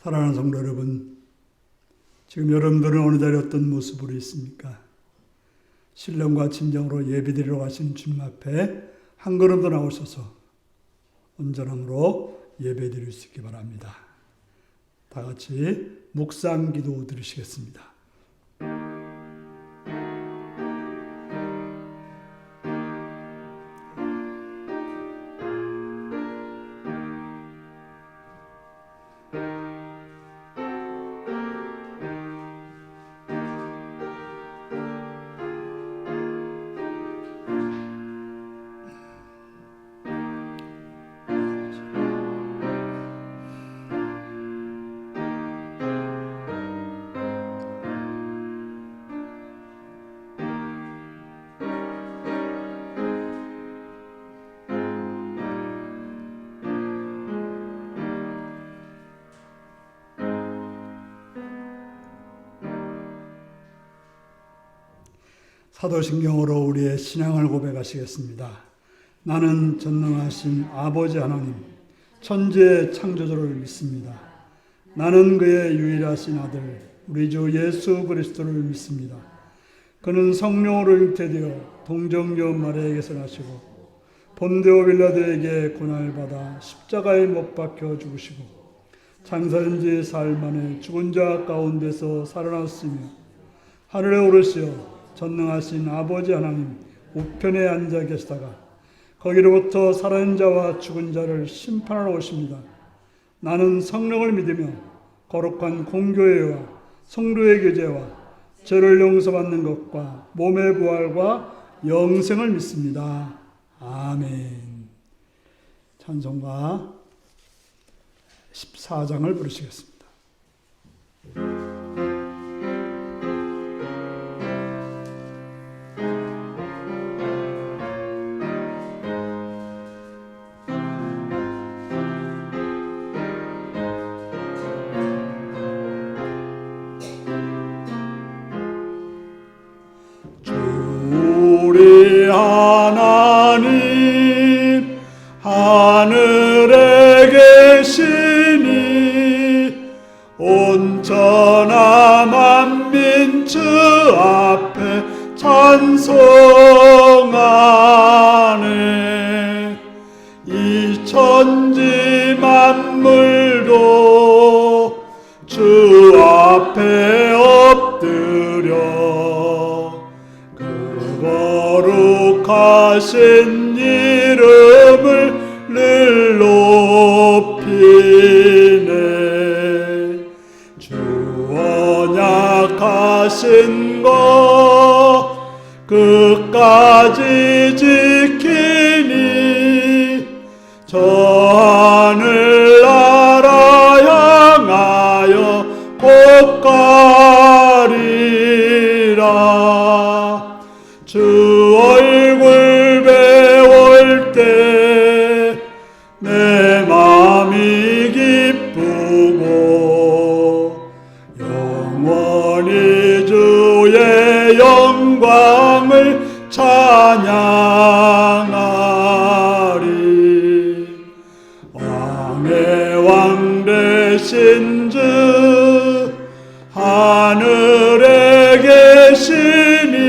사랑하는 성도 여러분, 지금 여러분들은 어느 자리에 어떤 모습으로 있습니까? 신령과 진정으로 예배드리러 가시는 주님 앞에 한 걸음 더 나오셔서 온전함으로 예배드릴 수 있기 바랍니다. 다 같이 묵상 기도 드리시겠습니다. 사도신경으로 우리의 신앙을 고백하시겠습니다. 나는 전능하신 아버지 하나님, 천지의 창조주를 믿습니다. 나는 그의 유일하신 아들, 우리 주 예수 그리스도를 믿습니다. 그는 성령으로 잉태되어 동정녀 마리아에게서 나시고 본디오 빌라도에게 고난을 받아 십자가에 못 박혀 죽으시고 장사된 지 사흘 만에 죽은 자 가운데서 살아났으며 하늘에 오르시어 전능하신 아버지 하나님 우편에 앉아 계시다가 거기로부터 살아있는 자와 죽은 자를 심판하러 오십니다. 나는 성령을 믿으며 거룩한 공교회와 성도의 교제와 죄를 용서받는 것과 몸의 부활과 영생을 믿습니다. 아멘. 찬송가 14장을 부르시겠습니다. 우리 하나님 하늘에 계시니 온천하 만민 주 앞에 찬송하네. 이 천지 만물도 주 앞에 엎드려 거룩하신 이름을 늘 높이네. 주 언약하신 것 끝까지 지키니 저 하늘 나라 향하여 곧 가리라. 주 얼굴 배울 때 내 마음이 기쁘고 영원히 주의 영광을 찬양하리. 왕의 왕 되신 주 하늘에 계시니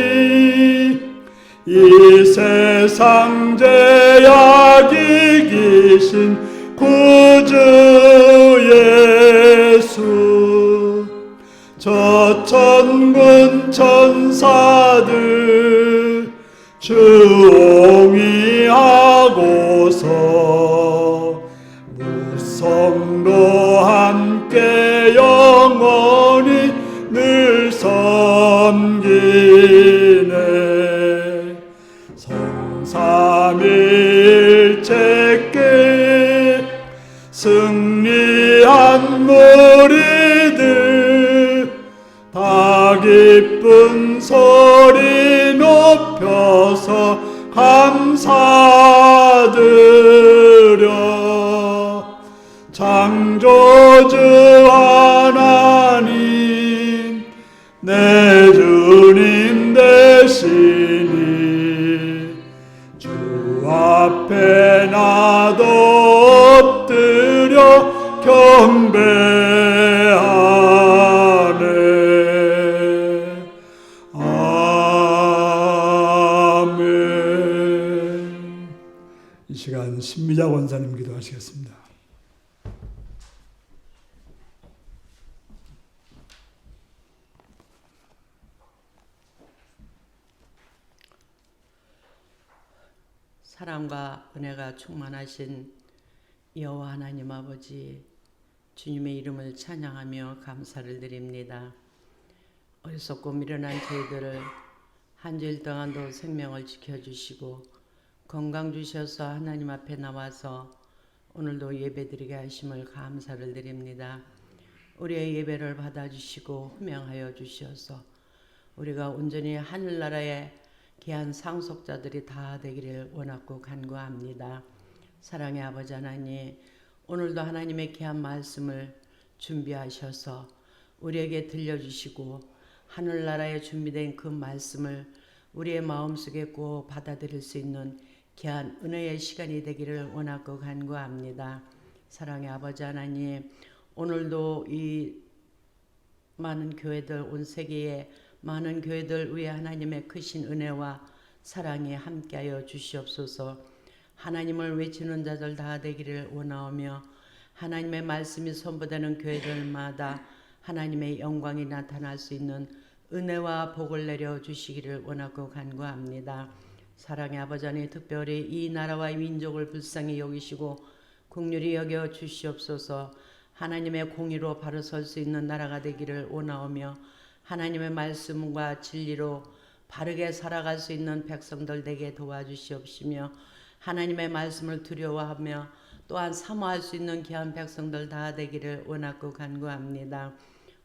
이 세상 죄악이 기신 구주 예수 저 천군 천사들 주옹이하고서 무성도 함께 영원히 늘 섬기네. 성삼일체께 승리한 무리들 다 기쁜 소리 높여서 감사드려. 창조주 하나님 내 주님 되시니 주 앞에 나도 엎드려 경배 사랑과 은혜가 충만하신 여호와 하나님 아버지, 주님의 이름을 찬양하며 감사를 드립니다. 어리석고 미련한 저희들을 한 주일 동안도 생명을 지켜주시고 건강 주셔서 하나님 앞에 나와서 오늘도 예배드리게 하심을 감사를 드립니다. 우리의 예배를 받아주시고 흠양하여 주시어서 우리가 온전히 하늘나라의 귀한 상속자들이 다 되기를 원하고 간구합니다. 사랑의 아버지 하나님, 오늘도 하나님의 귀한 말씀을 준비하셔서 우리에게 들려주시고 하늘나라에 준비된 그 말씀을 우리의 마음속에 꼭 받아들일 수 있는 귀한 은혜의 시간이 되기를 원하고 간구합니다. 사랑의 아버지 하나님, 오늘도 이 많은 교회들, 온 세계의 많은 교회들 위에 하나님의 크신 은혜와 사랑이 함께하여 주시옵소서. 하나님을 외치는 자들 다 되기를 원하오며 하나님의 말씀이 선포되는 교회들마다 하나님의 영광이 나타날 수 있는 은혜와 복을 내려 주시기를 원하고 간구합니다. 사랑의 아버지 하나님, 특별히 이 나라와 이 민족을 불쌍히 여기시고 긍휼히 여겨 주시옵소서. 하나님의 공의로 바로 설 수 있는 나라가 되기를 원하오며 하나님의 말씀과 진리로 바르게 살아갈 수 있는 백성들 되게 도와주시옵시며 하나님의 말씀을 두려워하며 또한 사모할 수 있는 귀한 백성들 다 되기를 원하고 간구합니다.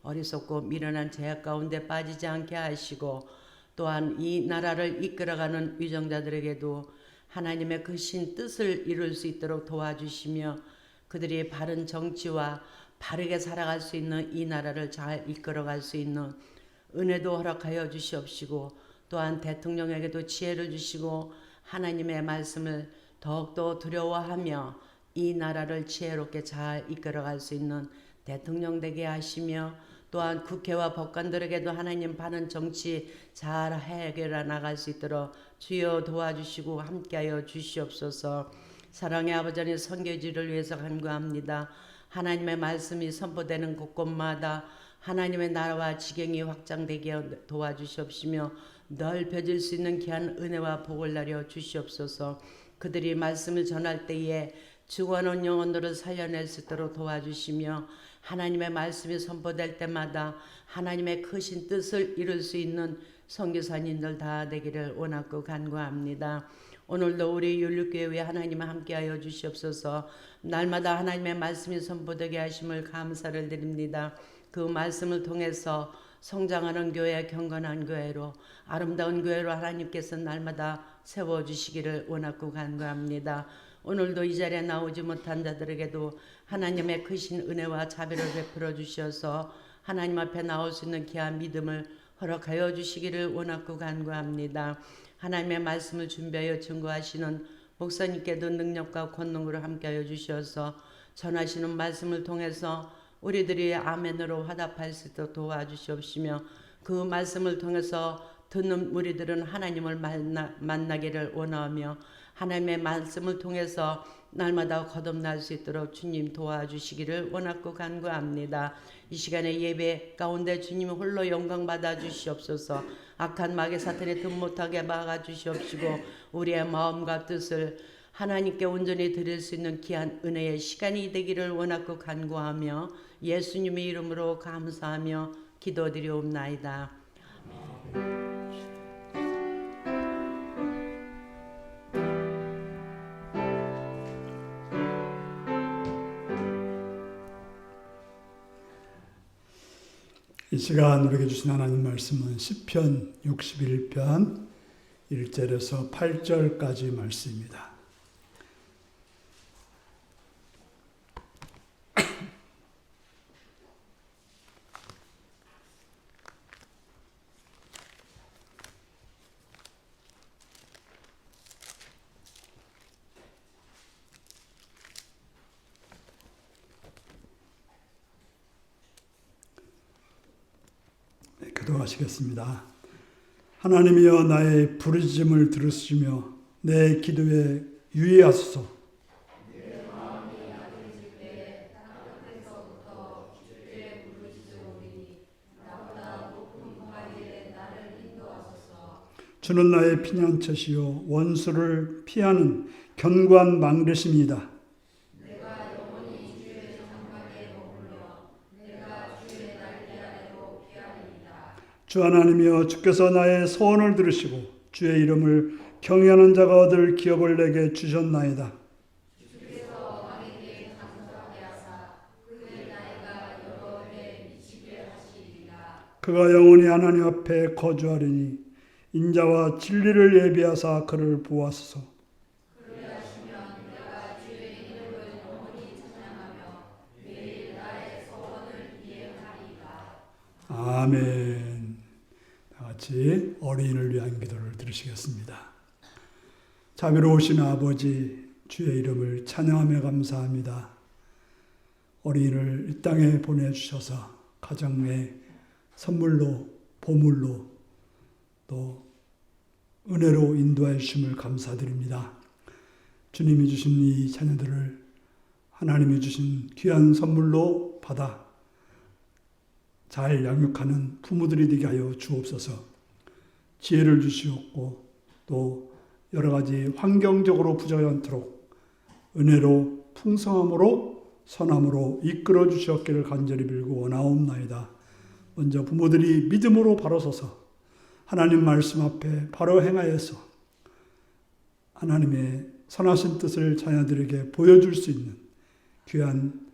어리석고 미련한 죄악 가운데 빠지지 않게 하시고 또한 이 나라를 이끌어가는 위정자들에게도 하나님의 크신 뜻을 이룰 수 있도록 도와주시며 그들이 바른 정치와 바르게 살아갈 수 있는 이 나라를 잘 이끌어갈 수 있는 은혜도 허락하여 주시옵시고 또한 대통령에게도 지혜를 주시고 하나님의 말씀을 더욱더 두려워하며 이 나라를 지혜롭게 잘 이끌어갈 수 있는 대통령 되게 하시며 또한 국회와 법관들에게도 하나님 바른 정치 잘 해결해 나갈 수 있도록 주여 도와주시고 함께하여 주시옵소서. 사랑의 아버지 하나님, 선교지를 위해서 간구합니다. 하나님의 말씀이 선포되는 곳곳마다 하나님의 나라와 지경이 확장되게 도와주시옵시며 넓혀질 수 있는 귀한 은혜와 복을 내려 주시옵소서. 그들이 말씀을 전할 때에 죽어놓은 영혼들을 살려낼 수 있도록 도와주시며 하나님의 말씀이 선포될 때마다 하나님의 크신 뜻을 이룰 수 있는 선교사님들 다 되기를 원하고 간구합니다. 오늘도 우리 율법교회 하나님 함께하여 주시옵소서. 날마다 하나님의 말씀이 선포되게 하심을 감사를 드립니다. 그 말씀을 통해서 성장하는 교회, 경건한 교회로, 아름다운 교회로 하나님께서 날마다 세워주시기를 원하고 간구합니다. 오늘도 이 자리에 나오지 못한 자들에게도 하나님의 크신 은혜와 자비를 베풀어 주셔서 하나님 앞에 나올 수 있는 귀한 믿음을 허락하여 주시기를 원하고 간구합니다. 하나님의 말씀을 준비하여 증거하시는 목사님께도 능력과 권능으로 함께하여 주셔서 전하시는 말씀을 통해서 우리들이 아멘으로 화답할 수 있도록 도와주시옵시며 그 말씀을 통해서 듣는 우리들은 하나님을 만나기를 원하며 하나님의 말씀을 통해서 날마다 거듭날 수 있도록 주님 도와주시기를 원하고 간구합니다. 이 시간에 예배 가운데 주님 홀로 영광 받아 주시옵소서. 악한 마귀 사탄의 든 못하게 막아 주시옵시고 우리의 마음과 뜻을 하나님께 온전히 드릴 수 있는 귀한 은혜의 시간이 되기를 원하고 간구하며 예수님의 이름으로 감사하며 기도드리옵나이다. 이 시간 우리에게 주신 하나님 말씀은 시편 61편 1절에서 8절까지 말씀입니다. 기도하시겠습니다. 하나님이여 나의 부르짖음을 들으시며 내 기도에 유의하소서. 주는 나의 피난처시요 원수를 피하는 견고한 망대심이다. 주 하나님이여, 주께서 나의 소원을 들으시고 주의 이름을 경외하는 자가 얻을 기업을 내게 주셨나이다. 그가 영원히 하나님 앞에 거주하리니 인자와 진리를 예비하사 그를 보았소서. 아멘. 다 같이 어린이를 위한 기도를 드리시겠습니다. 자비로우신 아버지, 주의 이름을 찬양하며 감사합니다. 어린이를 이 땅에 보내주셔서 가정의 선물로, 보물로, 또 은혜로 인도해 주심을 감사드립니다. 주님이 주신 이 자녀들을 하나님이 주신 귀한 선물로 받아 잘 양육하는 부모들이 되게 하여 주옵소서. 지혜를 주시옵고 또 여러 가지 환경적으로 부족하지 않도록 은혜로 풍성함으로 선함으로 이끌어 주시옵기를 간절히 빌고 원하옵나이다. 먼저 부모들이 믿음으로 바로 서서 하나님 말씀 앞에 바로 행하여서 하나님의 선하신 뜻을 자녀들에게 보여줄 수 있는 귀한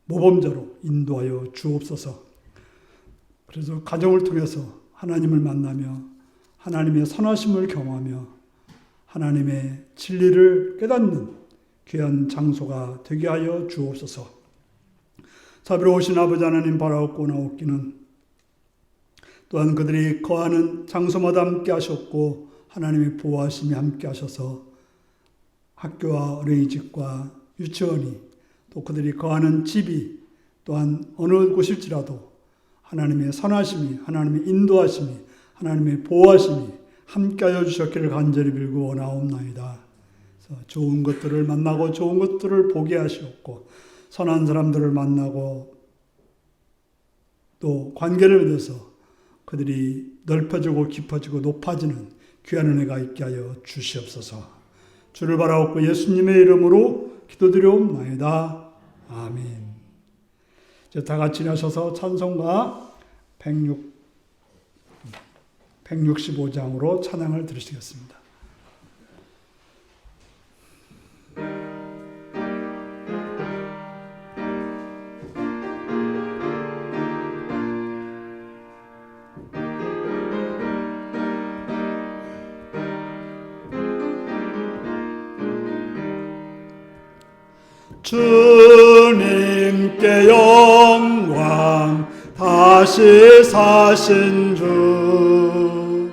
모범자로 인도하여 주옵소서. 그래서 가정을 통해서 하나님을 만나며 하나님의 선하심을 경험하며 하나님의 진리를 깨닫는 귀한 장소가 되게 하여 주옵소서. 자비로우신 아버지 하나님 바라옵고 나옵기는 또한 그들이 거하는 장소마다 함께 하셨고 하나님의 보호하심이 함께 하셔서 학교와 어린이집과 유치원이 또 그들이 거하는 집이 또한 어느 곳일지라도 하나님의 선하심이, 하나님의 인도하심이, 하나님의 보호하심이 함께하여 주셨기를 간절히 빌고 원하옵나이다. 그래서 좋은 것들을 만나고 좋은 것들을 보게 하시옵고 선한 사람들을 만나고 또 관계를 맺어서 그들이 넓혀지고 깊어지고 높아지는 귀한 은혜가 있게 하여 주시옵소서. 주를 바라옵고 예수님의 이름으로 기도드리옵나이다. 아멘. 이제 다 같이 나셔서 찬송가 165장으로 찬양을 들으시겠습니다. 주님께 영광, 다시 사신 주,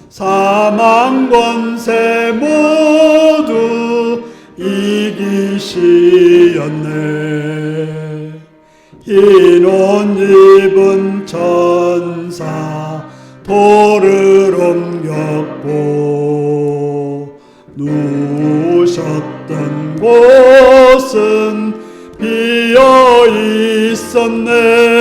사망 권세 모두 이기시었네. 흰 옷 입은 천사 돌을 옮겼고 누우셨던 곳은 비어 있었네.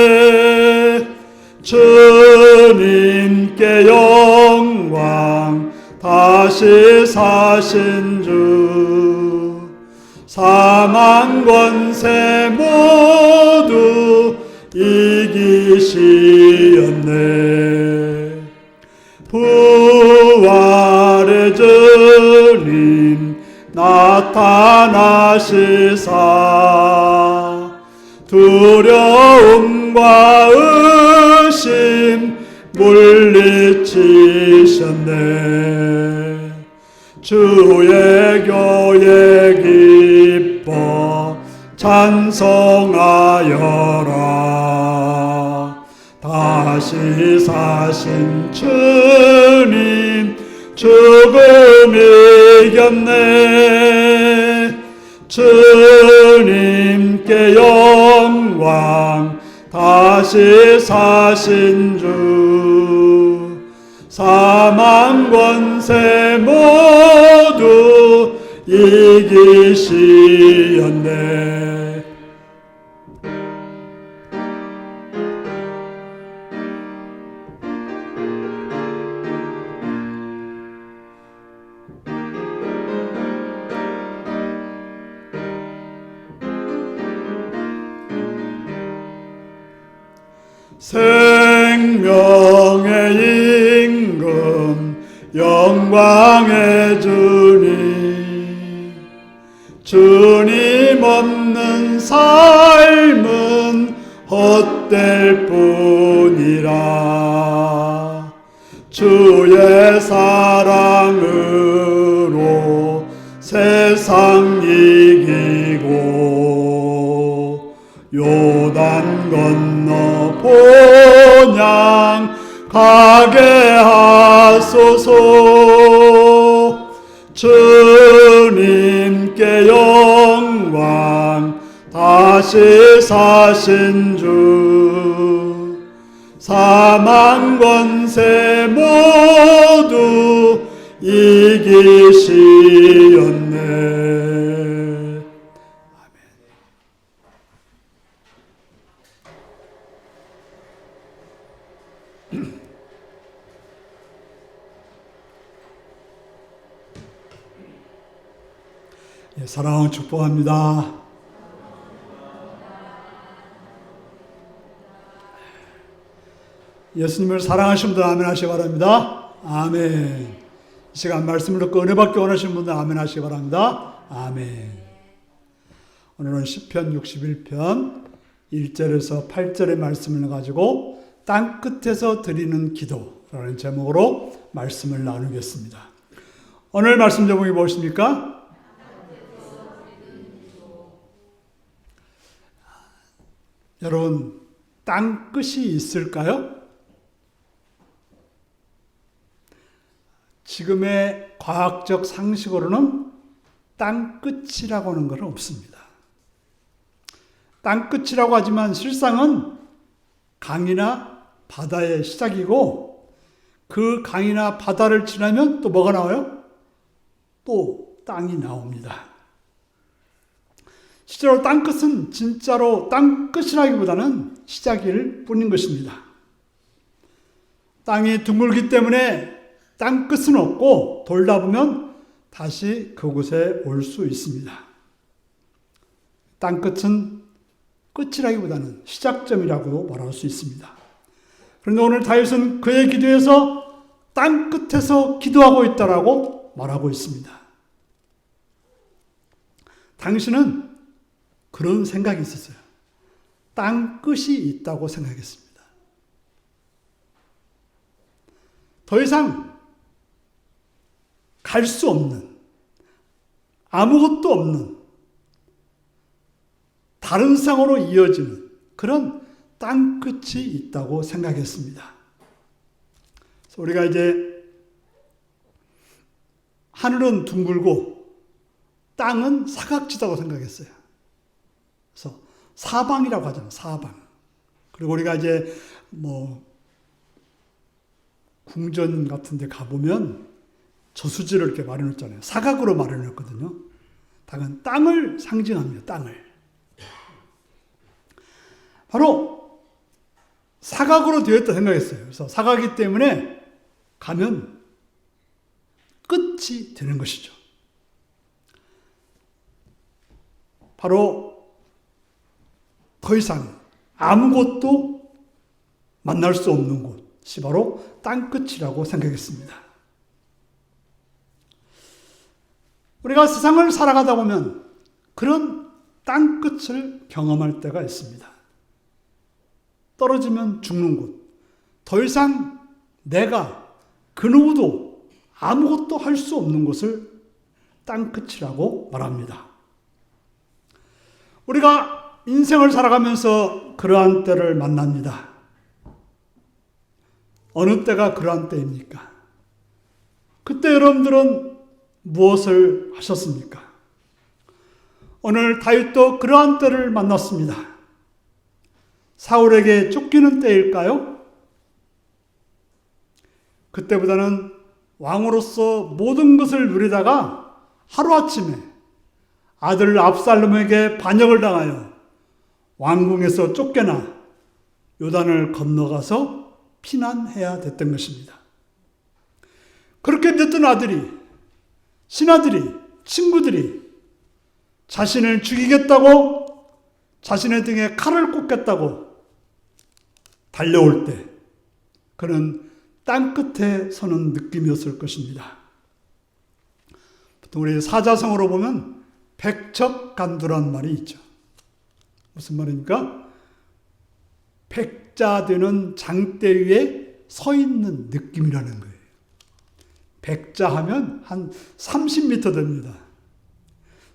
주님께 영광, 다시 사신 주, 사망 권세 모두 이기시었네. 부활의 주님 나타나시사 두려움과 의심 물리치셨네. 주의 교회 기뻐 찬송하여라. 다시 사신 주님 죽음 이겼네. 주님께 영광, 다시 사신 주, 사망 권세 모두 이기시었네. 생명의 임금 영광의 주님, 주님 없는 삶은 헛될 뿐이라. 주의 사랑으로 세상 이기고 요단 건너 본향 가게 하소서. 주님께 영광 다시 사신 주, 사망 권세 모두 이기시었네. 예, 사랑하고 축복합니다. 예수님을 사랑하시는 분들 아멘 하시기 바랍니다. 아멘. 이 시간 말씀을 듣고 은혜 받기 원하시는 분들 아멘 하시기 바랍니다. 아멘. 오늘은 시편 61편 1절에서 8절의 말씀을 가지고 땅끝에서 드리는 기도라는 제목으로 말씀을 나누겠습니다. 오늘 말씀 제목이 무엇입니까? 여러분, 땅끝이 있을까요? 지금의 과학적 상식으로는 땅끝이라고 하는 것은 없습니다. 땅끝이라고 하지만 실상은 강이나 바다의 시작이고, 그 강이나 바다를 지나면 또 뭐가 나와요? 또 땅이 나옵니다. 실제로 땅끝은 진짜로 땅끝이라기보다는 시작일 뿐인 것입니다. 땅이 둥글기 때문에 땅끝은 없고 돌다 보면 다시 그곳에 올 수 있습니다. 땅끝은 끝이라기보다는 시작점이라고도 말할 수 있습니다. 그런데 오늘 다윗은 그의 기도에서 땅끝에서 기도하고 있다라고 말하고 있습니다. 당신은 그런 생각이 있었어요. 땅끝이 있다고 생각했습니다. 더 이상 갈 수 없는, 아무것도 없는, 다른 상으로 이어지는 그런 땅끝이 있다고 생각했습니다. 그래서 우리가 이제 하늘은 둥글고 땅은 사각지다고 생각했어요. 그래서 사방이라고 하잖아요. 사방. 그리고 우리가 이제 궁전 같은 데 가보면 저수지를 이렇게 마련했잖아요. 사각으로 마련했거든요. 당은 땅을 상징합니다. 땅을. 바로 사각으로 되어 있다 생각했어요. 그래서 사각이기 때문에 가면 끝이 되는 것이죠. 바로 더 이상 아무것도 만날 수 없는 곳이 바로 땅끝이라고 생각했습니다. 우리가 세상을 살아가다 보면 그런 땅끝을 경험할 때가 있습니다. 떨어지면 죽는 곳, 더 이상 내가 그 누구도 아무것도 할 수 없는 곳을 땅끝이라고 말합니다. 우리가 인생을 살아가면서 그러한 때를 만납니다. 어느 때가 그러한 때입니까? 그때 여러분들은 무엇을 하셨습니까? 오늘 다윗도 그러한 때를 만났습니다. 사울에게 쫓기는 때일까요? 그때보다는 왕으로서 모든 것을 누리다가 하루아침에 아들 압살롬에게 반역을 당하여 왕궁에서 쫓겨나 요단을 건너가서 피난해야 됐던 것입니다. 그렇게 됐던 아들이, 신하들이, 친구들이 자신을 죽이겠다고, 자신의 등에 칼을 꽂겠다고 달려올 때 그는 땅끝에 서는 느낌이었을 것입니다. 보통 우리 사자성어로 보면 백척간두란 말이 있죠. 무슨 말입니까? 백자되는 장대 위에 서 있는 느낌이라는 거예요. 백자하면 한 30m 됩니다.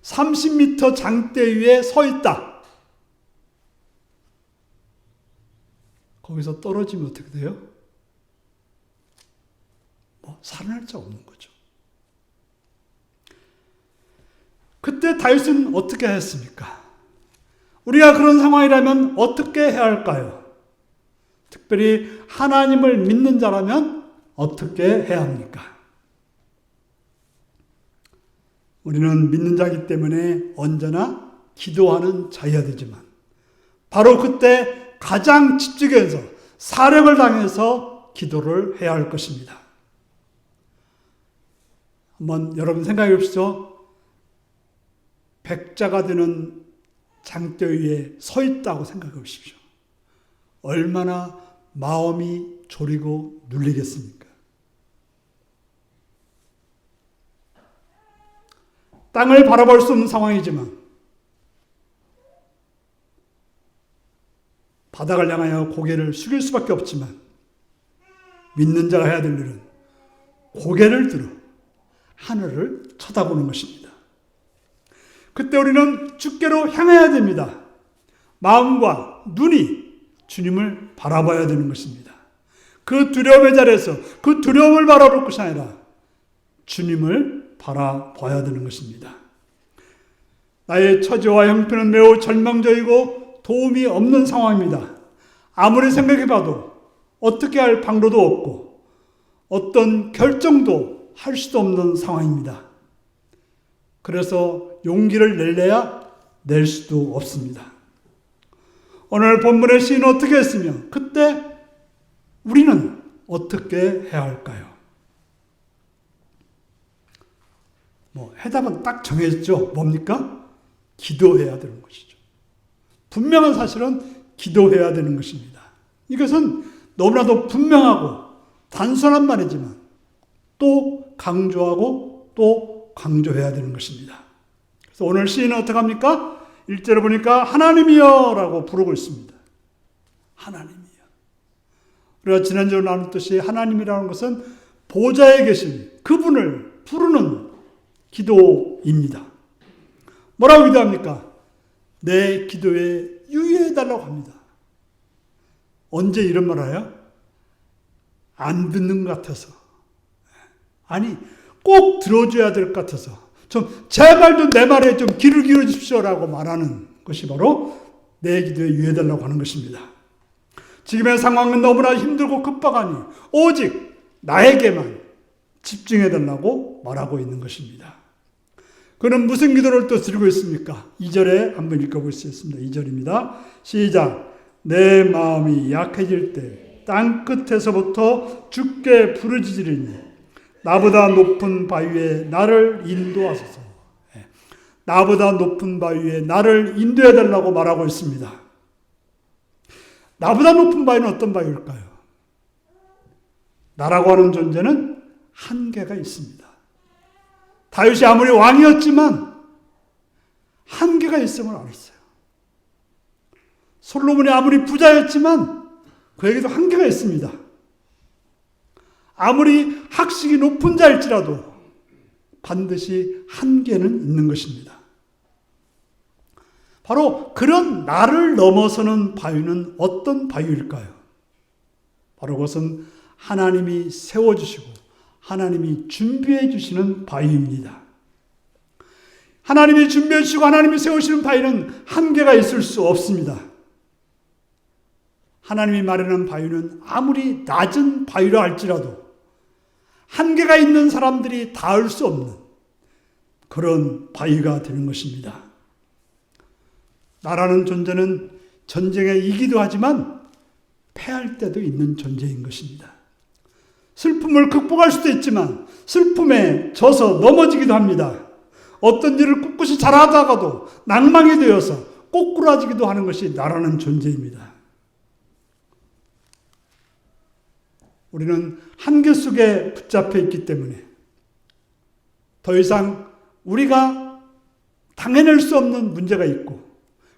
30m 장대 위에 서 있다. 거기서 떨어지면 어떻게 돼요? 살아날 자 없는 거죠. 그때 다윗은 어떻게 했습니까? 우리가 그런 상황이라면 어떻게 해야 할까요? 특별히 하나님을 믿는 자라면 어떻게 해야 합니까? 우리는 믿는 자이기 때문에 언제나 기도하는 자여야 되지만 바로 그때 가장 집중해서 사력을 당해서 기도를 해야 할 것입니다. 한번 여러분 생각해 보십시오. 백자가 되는 장대 위에 서 있다고 생각해 보십시오. 얼마나 마음이 졸이고 눌리겠습니까? 땅을 바라볼 수 없는 상황이지만 바닥을 향하여 고개를 숙일 수밖에 없지만 믿는 자가 해야 될 일은 고개를 들어 하늘을 쳐다보는 것입니다. 그때 우리는 주께로 향해야 됩니다. 마음과 눈이 주님을 바라봐야 되는 것입니다. 그 두려움의 자리에서 그 두려움을 바라볼 것이 아니라 주님을 바라봐야 되는 것입니다. 나의 처지와 형편은 매우 절망적이고 도움이 없는 상황입니다. 아무리 생각해봐도 어떻게 할 방도도 없고 어떤 결정도 할 수도 없는 상황입니다. 그래서 용기를 낼래야 낼 수도 없습니다. 오늘 본문의 시인은 어떻게 했으며 그때 우리는 어떻게 해야 할까요? 해답은 딱 정해졌죠. 뭡니까? 기도해야 되는 것이죠. 분명한 사실은 기도해야 되는 것입니다. 이것은 너무나도 분명하고 단순한 말이지만 또 강조하고 또 강조해야 되는 것입니다. 그래서 오늘 시인은 어떻게 합니까? 1절에 보니까 하나님이여 라고 부르고 있습니다. 하나님이여. 우리가 지난주에 나눴듯이 하나님이라는 것은 보좌에 계신 그분을 부르는 기도입니다. 뭐라고 기도합니까? 내 기도에 유의해달라고 합니다. 언제 이런 말 해요? 안 듣는 것 같아서. 아니, 꼭 들어줘야 될 것 같아서. 좀, 제발 좀 내 말에 좀 귀를 기울여 주십시오라고 말하는 것이 바로 내 기도에 유의해달라고 하는 것입니다. 지금의 상황은 너무나 힘들고 급박하니 오직 나에게만 집중해달라고 말하고 있는 것입니다. 그는 무슨 기도를 또 드리고 있습니까? 2절에 한번 읽어보시겠습니다. 2절입니다. 시작. 내 마음이 약해질 때 땅끝에서부터 주께 부르짖으리니 나보다 높은 바위에 나를 인도하소서. 나보다 높은 바위에 나를 인도해달라고 말하고 있습니다. 나보다 높은 바위는 어떤 바위일까요? 나라고 하는 존재는 한계가 있습니다. 다윗이 아무리 왕이었지만 한계가 있음을 알았어요. 솔로몬이 아무리 부자였지만 그에게도 한계가 있습니다. 아무리 학식이 높은 자일지라도 반드시 한계는 있는 것입니다. 바로 그런 나를 넘어서는 바위는 어떤 바위일까요? 바로 그것은 하나님이 세워주시고 하나님이 준비해 주시는 바위입니다. 하나님이 준비해 주시고 하나님이 세우시는 바위는 한계가 있을 수 없습니다. 하나님이 마련한 바위는 아무리 낮은 바위라 할지라도 한계가 있는 사람들이 닿을 수 없는 그런 바위가 되는 것입니다. 나라는 존재는 전쟁에 이기도 하지만 패할 때도 있는 존재인 것입니다. 슬픔을 극복할 수도 있지만 슬픔에 져서 넘어지기도 합니다. 어떤 일을 꿋꿋이 잘하다가도 낭망이 되어서 꼬꾸라지기도 하는 것이 나라는 존재입니다. 우리는 한계 속에 붙잡혀 있기 때문에 더 이상 우리가 당해낼 수 없는 문제가 있고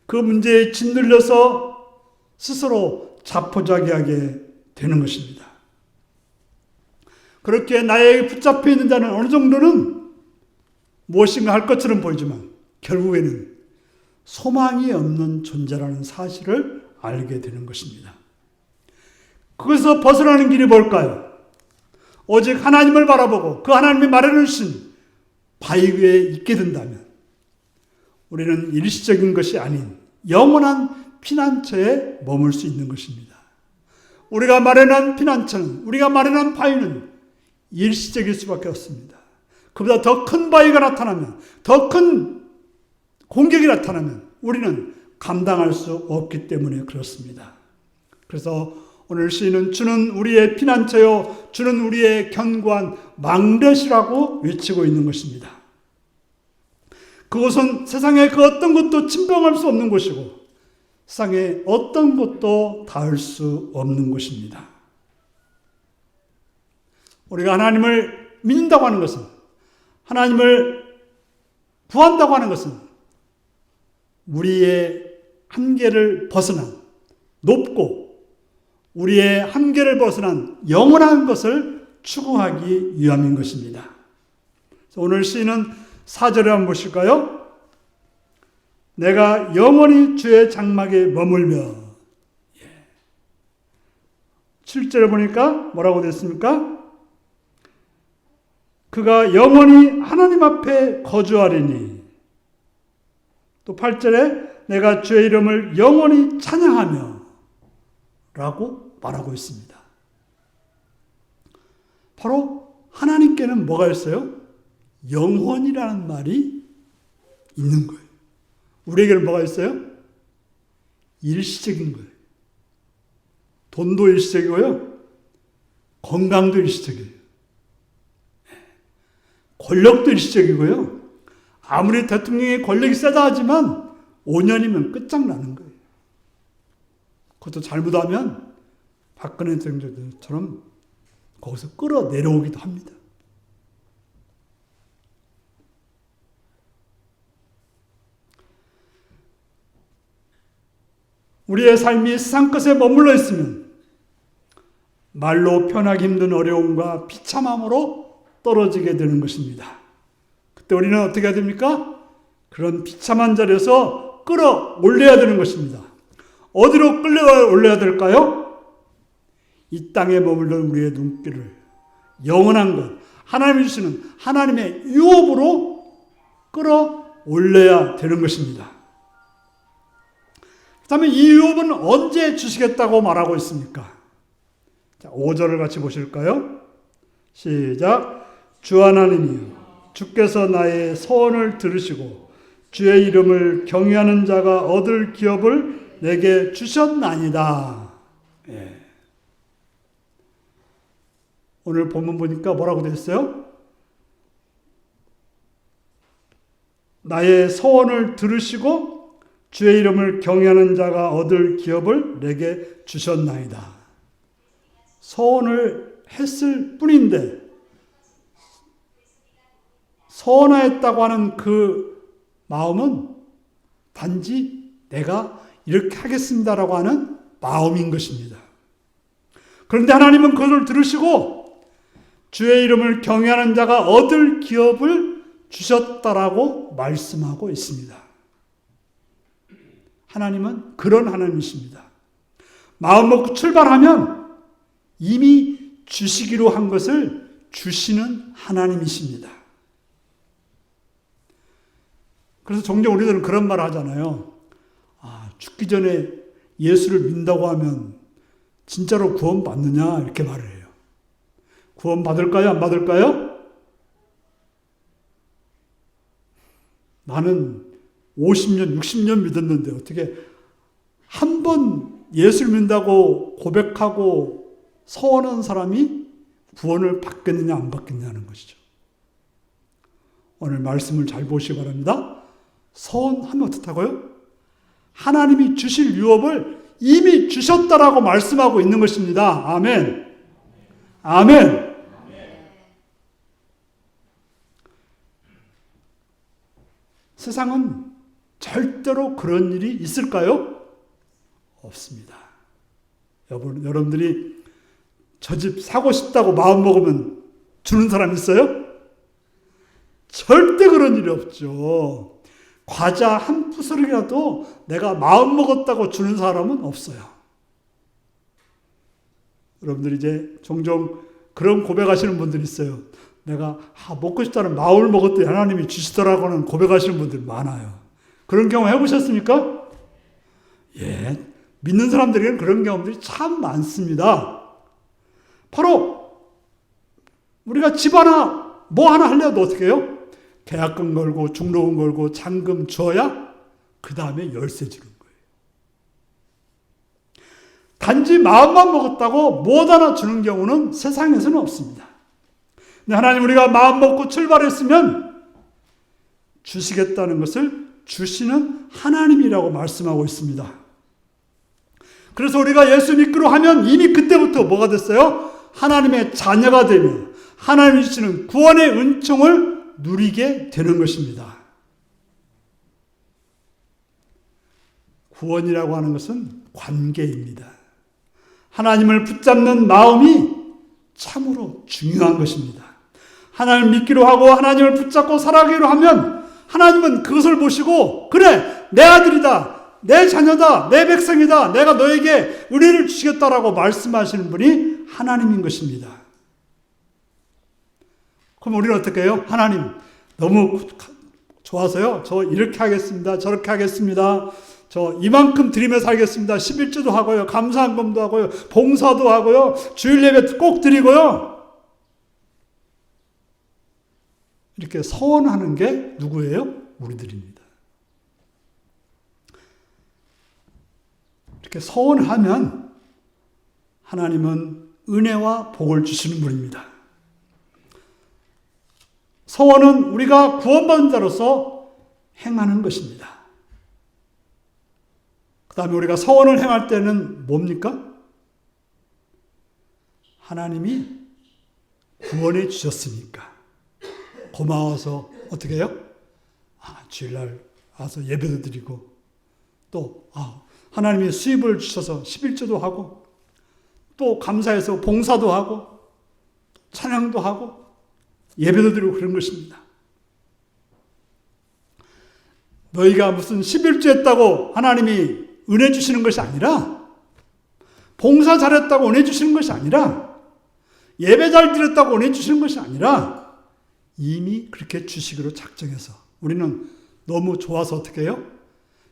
그 문제에 짓눌려서 스스로 자포자기하게 되는 것입니다. 그렇게 나에게 붙잡혀 있는 자는 어느 정도는 무엇인가 할 것처럼 보이지만 결국에는 소망이 없는 존재라는 사실을 알게 되는 것입니다. 그것에서 벗어나는 길이 뭘까요? 오직 하나님을 바라보고 그 하나님이 마련해 주신 바위 위에 있게 된다면 우리는 일시적인 것이 아닌 영원한 피난처에 머물 수 있는 것입니다. 우리가 마련한 피난처는, 우리가 마련한 바위는 일시적일 수밖에 없습니다. 그보다 더 큰 바위가 나타나면, 더 큰 공격이 나타나면 우리는 감당할 수 없기 때문에 그렇습니다. 그래서 오늘 시인은 주는 우리의 피난처요, 주는 우리의 견고한 망대시라고 외치고 있는 것입니다. 그곳은 세상의 그 어떤 것도 침범할 수 없는 곳이고 세상에 어떤 것도 닿을 수 없는 곳입니다. 우리가 하나님을 믿는다고 하는 것은, 하나님을 구한다고 하는 것은 우리의 한계를 벗어난, 높고 우리의 한계를 벗어난 영원한 것을 추구하기 위함인 것입니다. 오늘 시인은 4절에 한번 보실까요? 내가 영원히 주의 장막에 머물며. 7절에 보니까 뭐라고 됐습니까? 그가 영원히 하나님 앞에 거주하리니. 또 8절에 내가 주의 이름을 영원히 찬양하며 라고 말하고 있습니다. 바로 하나님께는 뭐가 있어요? 영원이라는 말이 있는 거예요. 우리에게는 뭐가 있어요? 일시적인 거예요. 돈도 일시적이고요. 건강도 일시적이에요. 권력도 일시적이고요. 아무리 대통령이 권력이 세다 하지만 5년이면 끝장나는 거예요. 그것도 잘못하면 박근혜 대통령처럼 거기서 끌어내려오기도 합니다. 우리의 삶이 세상 것에 머물러 있으면 말로 표현하기 힘든 어려움과 비참함으로 떨어지게 되는 것입니다. 그때 우리는 어떻게 해야 됩니까? 그런 비참한 자리에서 끌어올려야 되는 것입니다. 어디로 끌어올려야 될까요? 이 땅에 머물던 우리의 눈길을 영원한 것, 하나님이 주시는 하나님의 유업으로 끌어올려야 되는 것입니다. 그렇다면 이 유업은 언제 주시겠다고 말하고 있습니까? 자, 5절을 같이 보실까요? 시작. 주 하나님이여, 주께서 나의 소원을 들으시고 주의 이름을 경외하는 자가 얻을 기업을 내게 주셨나이다. 예. 오늘 본문 보니까 뭐라고 되어 있어요? 나의 소원을 들으시고 주의 이름을 경외하는 자가 얻을 기업을 내게 주셨나이다. 소원을 했을 뿐인데 소원하였다고 하는 그 마음은 단지 내가 이렇게 하겠습니다라고 하는 마음인 것입니다. 그런데 하나님은 그것을 들으시고 주의 이름을 경외하는 자가 얻을 기업을 주셨다라고 말씀하고 있습니다. 하나님은 그런 하나님이십니다. 마음 먹고 출발하면 이미 주시기로 한 것을 주시는 하나님이십니다. 그래서 종종 우리들은 그런 말 하잖아요. 죽기 전에 예수를 믿는다고 하면 진짜로 구원 받느냐 이렇게 말을 해요. 구원 받을까요? 안 받을까요? 나는 50년, 60년 믿었는데 어떻게 한 번 예수를 믿는다고 고백하고 서원한 사람이 구원을 받겠느냐 안 받겠느냐는 것이죠. 오늘 말씀을 잘 보시기 바랍니다. 서원하면 어떻다고요? 하나님이 주실 유업을 이미 주셨다라고 말씀하고 있는 것입니다. 아멘. 아멘. 세상은 절대로 그런 일이 있을까요? 없습니다. 여러분들이 저 집 사고 싶다고 마음먹으면 주는 사람 있어요? 절대 그런 일이 없죠. 과자 한 부스러기라도 내가 마음먹었다고 주는 사람은 없어요. 여러분들이 이제 종종 그런 고백하시는 분들이 있어요. 내가 먹고 싶다는 마음을 먹었더니 하나님이 주시더라고 하는 고백하시는 분들 많아요. 그런 경험 해보셨습니까? 예, 믿는 사람들에게는 그런 경험들이 참 많습니다. 바로 우리가 집 하나 뭐 하나 하려도 어떻게 해요? 계약금 걸고 중로금 걸고 잔금 줘야 그 다음에 열쇠 주는 거예요. 단지 마음만 먹었다고 못 하나 주는 경우는 세상에서는 없습니다. 근데 하나님 우리가 마음 먹고 출발했으면 주시겠다는 것을 주시는 하나님이라고 말씀하고 있습니다. 그래서 우리가 예수 믿기로 하면 이미 그때부터 뭐가 됐어요? 하나님의 자녀가 되며 하나님이 주시는 구원의 은총을 누리게 되는 것입니다. 구원이라고 하는 것은 관계입니다. 하나님을 붙잡는 마음이 참으로 중요한 것입니다. 하나님을 믿기로 하고 하나님을 붙잡고 살아가기로 하면 하나님은 그것을 보시고 그래 내 아들이다. 내 자녀다. 내 백성이다. 내가 너에게 은혜를 주시겠다라고 말씀하시는 분이 하나님인 것입니다. 그럼 우리는 어떻게 해요? 하나님 너무 좋아서요. 저 이렇게 하겠습니다. 저렇게 하겠습니다. 저 이만큼 드리며 살겠습니다. 11조도 하고요. 감사한금도 하고요. 봉사도 하고요. 주일 예배 꼭 드리고요. 이렇게 서원하는 게 누구예요? 우리들입니다. 이렇게 서원하면 하나님은 은혜와 복을 주시는 분입니다. 서원은 우리가 구원받은 자로서 행하는 것입니다. 그 다음에 우리가 서원을 행할 때는 뭡니까? 하나님이 구원해 주셨으니까 고마워서 어떻게 해요? 주일날 와서 예배도 드리고 또 하나님이 수입을 주셔서 11조도 하고 또 감사해서 봉사도 하고 찬양도 하고 예배도 드리고 그런 것입니다. 너희가 무슨 11조 했다고 하나님이 은혜 주시는 것이 아니라 봉사 잘했다고 은혜 주시는 것이 아니라 예배 잘 드렸다고 은혜 주시는 것이 아니라 이미 그렇게 주시기로 작정해서 우리는 너무 좋아서 어떻게 해요?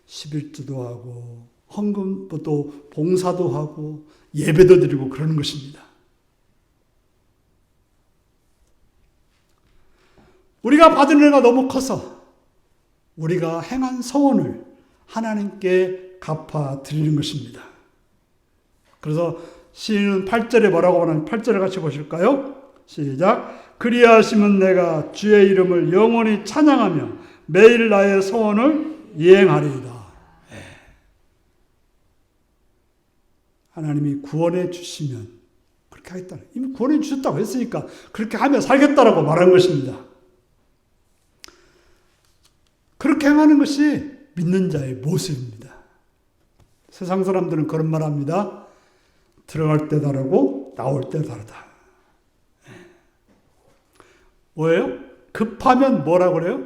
11조도 하고 헌금도 봉사도 하고 예배도 드리고 그러는 것입니다. 우리가 받은 은혜가 너무 커서 우리가 행한 서원을 하나님께 갚아 드리는 것입니다. 그래서 시인은 8절에 뭐라고 하는 8절을 같이 보실까요? 시작. 그리하시면 내가 주의 이름을 영원히 찬양하며 매일 나의 소원을 이행하리이다. 하나님이 구원해 주시면 그렇게 하겠다. 이미 구원해 주셨다고 했으니까 그렇게 하며 살겠다라고 말한 것입니다. 그렇게 행하는 것이 믿는 자의 모습입니다. 세상 사람들은 그런 말 합니다. 들어갈 때 다르고 나올 때 다르다. 뭐예요? 급하면 뭐라고 그래요?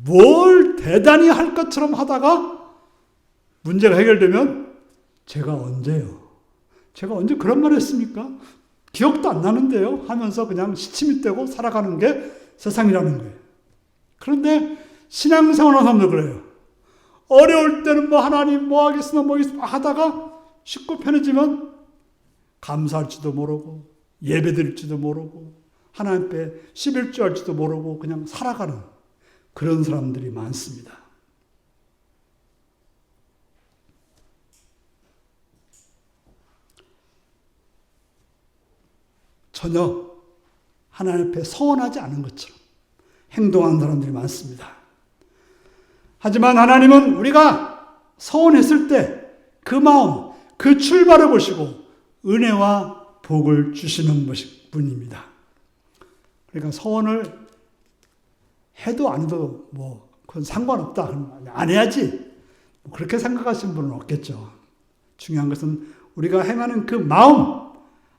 뭘 대단히 할 것처럼 하다가 문제가 해결되면 제가 언제요? 제가 언제 그런 말 했습니까? 기억도 안 나는데요? 하면서 그냥 시침이 떼고 살아가는 게 세상이라는 거예요. 그런데 신앙생활하는 사람도 그래요. 어려울 때는 뭐 하나님 뭐 하겠으나 뭐 하다가 쉽고 편해지면 감사할지도 모르고 예배 드릴지도 모르고 하나님 앞에 11조 할지도 모르고 그냥 살아가는 그런 사람들이 많습니다. 전혀 하나님 앞에 서원하지 않은 것처럼 행동하는 사람들이 많습니다. 하지만 하나님은 우리가 서원했을 때 그 마음, 그 출발을 보시고 은혜와 복을 주시는 뿐입니다. 그러니까 서원을 해도 안 해도 그건 상관없다. 안 해야지. 그렇게 생각하시는 분은 없겠죠. 중요한 것은 우리가 행하는 그 마음,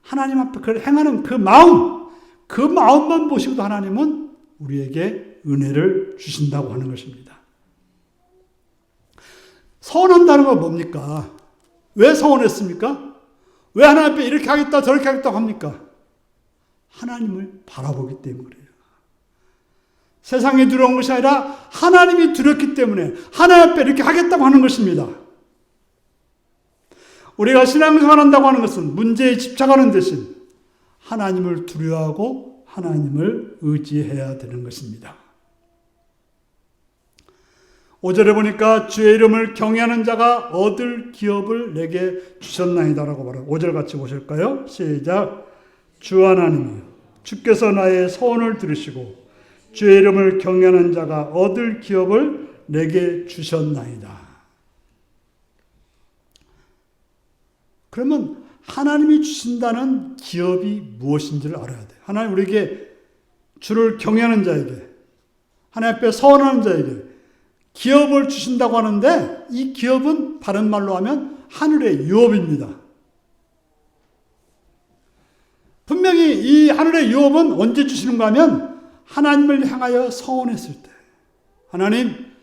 하나님 앞에 그걸 행하는 그 마음만 보시고도 하나님은 우리에게 은혜를 주신다고 하는 것입니다. 서원한다는 건 뭡니까? 왜 서원했습니까? 왜 하나님 앞에 이렇게 하겠다 저렇게 하겠다고 합니까? 하나님을 바라보기 때문이에요. 세상에 두려운 것이 아니라 하나님이 두렵기 때문에 하나님 앞에 이렇게 하겠다고 하는 것입니다. 우리가 신앙생활한다고 하는 것은 문제에 집착하는 대신 하나님을 두려워하고 하나님을 의지해야 되는 것입니다. 5절에 보니까 주의 이름을 경외하는 자가 얻을 기업을 내게 주셨나이다라고 말해요. 5절 같이 보실까요? 시작. 주 하나님이여, 주께서 나의 소원을 들으시고 주의 이름을 경외하는 자가 얻을 기업을 내게 주셨나이다. 그러면 하나님이 주신다는 기업이 무엇인지를 알아야 돼요. 하나님 우리에게 주를 경외하는 자에게, 하나님 앞에 서원하는 자에게 기업을 주신다고 하는데 이 기업은 다른 말로 하면 하늘의 유업입니다. 분명히 이 하늘의 유업은 언제 주시는가 하면 하나님을 향하여 서원했을 때,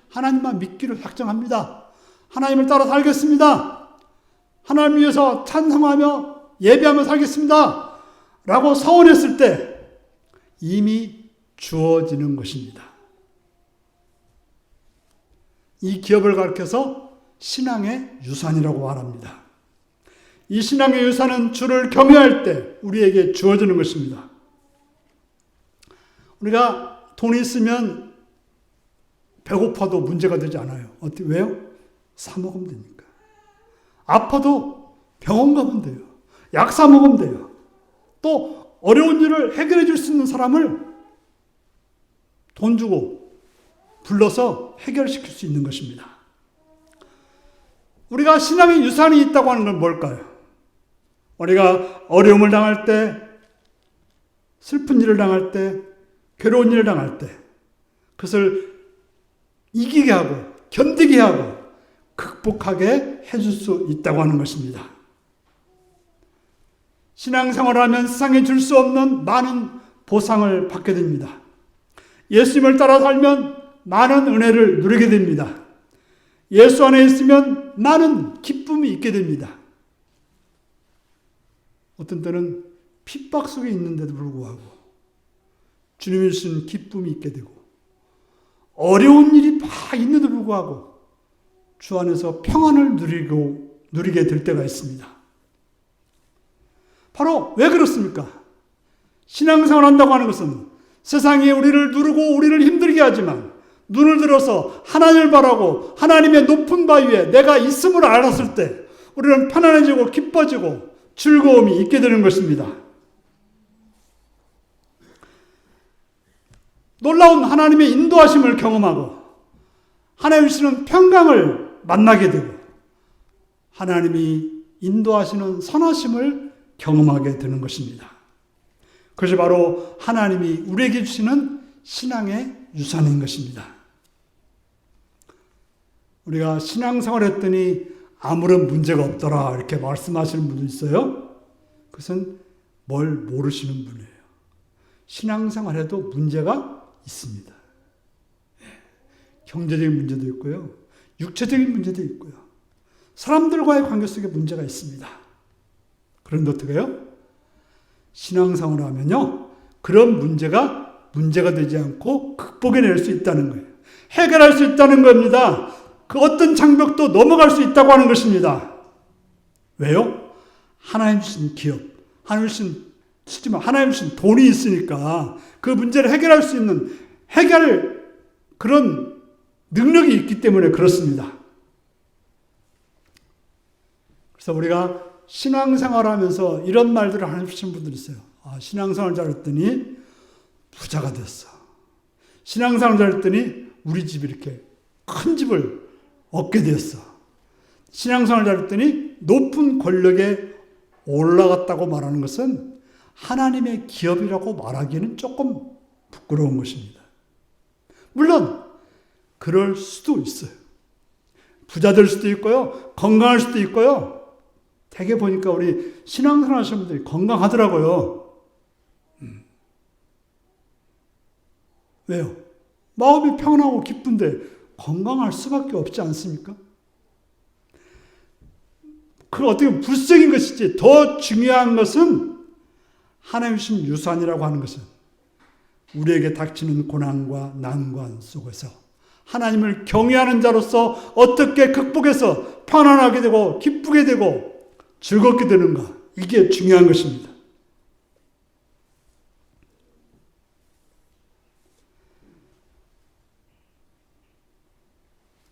하나님만 믿기로 작정합니다. 하나님을 따라 살겠습니다. 하나님 위해서 찬송하며 예배하며 살겠습니다. 라고 서원했을 때 이미 주어지는 것입니다. 이 기업을 가르쳐서 신앙의 유산이라고 말합니다. 이 신앙의 유산은 주를 경외할 때 우리에게 주어지는 것입니다. 우리가 돈이 있으면 배고파도 문제가 되지 않아요. 왜요? 사 먹으면 되니까. 아파도 병원 가면 돼요. 약 사 먹으면 돼요. 또 어려운 일을 해결해 줄 수 있는 사람을 돈 주고 불러서 해결시킬 수 있는 것입니다. 우리가 신앙의 유산이 있다고 하는 건 뭘까요? 우리가 어려움을 당할 때, 슬픈 일을 당할 때, 괴로운 일을 당할 때 그것을 이기게 하고 견디게 하고 극복하게 해줄 수 있다고 하는 것입니다. 신앙생활을 하면 세상에 줄 수 없는 많은 보상을 받게 됩니다. 예수님을 따라 살면 많은 은혜를 누리게 됩니다. 예수 안에 있으면 많은 기쁨이 있게 됩니다. 어떤 때는 핍박 속에 있는데도 불구하고 주님이 주신 기쁨이 있게 되고 어려운 일이 막 있는데도 불구하고 주 안에서 평안을 누리게 될 때가 있습니다. 바로 왜 그렇습니까? 신앙생활 한다고 하는 것은 세상이 우리를 누르고 우리를 힘들게 하지만 눈을 들어서 하나님을 바라고 하나님의 높은 바위 위에 내가 있음을 알았을 때 우리는 편안해지고 기뻐지고 즐거움이 있게 되는 것입니다. 놀라운 하나님의 인도하심을 경험하고 하나님 주시는 평강을 만나게 되고 하나님이 인도하시는 선하심을 경험하게 되는 것입니다. 그것이 바로 하나님이 우리에게 주시는 신앙의 유산인 것입니다. 우리가 신앙생활 했더니 아무런 문제가 없더라 이렇게 말씀하시는 분도 있어요. 그것은 뭘 모르시는 분이에요. 신앙생활 해도 문제가 있습니다. 경제적인 문제도 있고요. 육체적인 문제도 있고요. 사람들과의 관계 속에 문제가 있습니다. 그런데 어떻게 해요? 신앙생활을 하면요. 그런 문제가 되지 않고 극복해낼 수 있다는 거예요. 해결할 수 있다는 겁니다. 그 어떤 장벽도 넘어갈 수 있다고 하는 것입니다. 왜요? 하나님 주신 기업, 하나님 주신 돈이 있으니까 그 문제를 해결할 수 있는 그런 능력이 있기 때문에 그렇습니다. 그래서 우리가 신앙생활을 하면서 이런 말들을 하시는 분들이 있어요. 신앙생활 잘했더니 부자가 됐어. 신앙생활 잘했더니 우리 집이 이렇게 큰 집을 얻게 되었어. 신앙생활 잘했더니 높은 권력에 올라갔다고 말하는 것은 하나님의 기업이라고 말하기는 조금 부끄러운 것입니다. 물론 그럴 수도 있어요. 부자 될 수도 있고요. 건강할 수도 있고요. 대개 보니까 우리 신앙생활 하시는 분들이 건강하더라고요. 왜요? 마음이 평안하고 기쁜데 건강할 수밖에 없지 않습니까? 그 어떻게 보면 불쌍인 것이지 더 중요한 것은 하나님 주신 유산이라고 하는 것은 우리에게 닥치는 고난과 난관 속에서 하나님을 경외하는 자로서 어떻게 극복해서 편안하게 되고 기쁘게 되고 즐겁게 되는가, 이게 중요한 것입니다.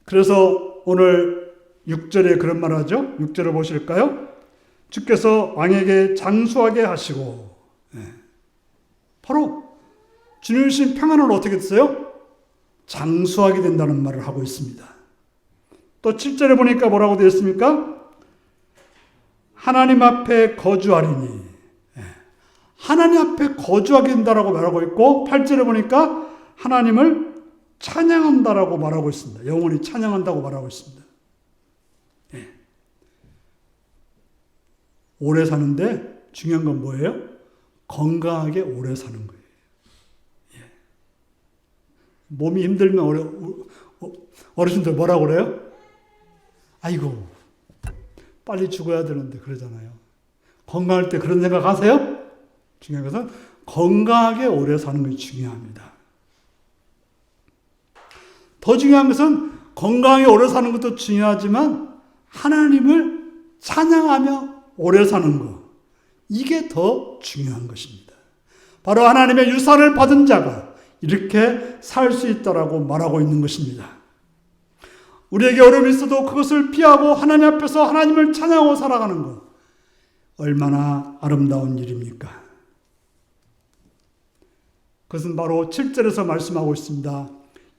그래서 오늘 6절에 그런 말 하죠. 6절을 보실까요? 주께서 왕에게 장수하게 하시고, 바로 주님 주신 평안을 어떻게 됐어요? 장수하게 된다는 말을 하고 있습니다. 또 7절에 보니까 뭐라고 되어 있습니까? 하나님 앞에 거주하리니, 하나님 앞에 거주하게 된다라고 말하고 있고, 8절에 보니까 하나님을 찬양한다라고 말하고 있습니다. 영원히 찬양한다고 말하고 있습니다. 오래 사는데 중요한 건 뭐예요? 건강하게 오래 사는 거예요. 몸이 힘들면 어르신들 뭐라고 그래요? 아이고 빨리 죽어야 되는데 그러잖아요. 건강할 때 그런 생각 하세요? 중요한 것은 건강하게 오래 사는 것이 중요합니다. 더 중요한 것은 건강하게 오래 사는 것도 중요하지만 하나님을 찬양하며 오래 사는 것, 이게 더 중요한 것입니다. 바로 하나님의 유산을 받은 자가 이렇게 살 수 있다라고 말하고 있는 것입니다. 우리에게 어려움이 있어도 그것을 피하고 하나님 앞에서 하나님을 찬양하고 살아가는 것, 얼마나 아름다운 일입니까? 그것은 바로 7절에서 말씀하고 있습니다.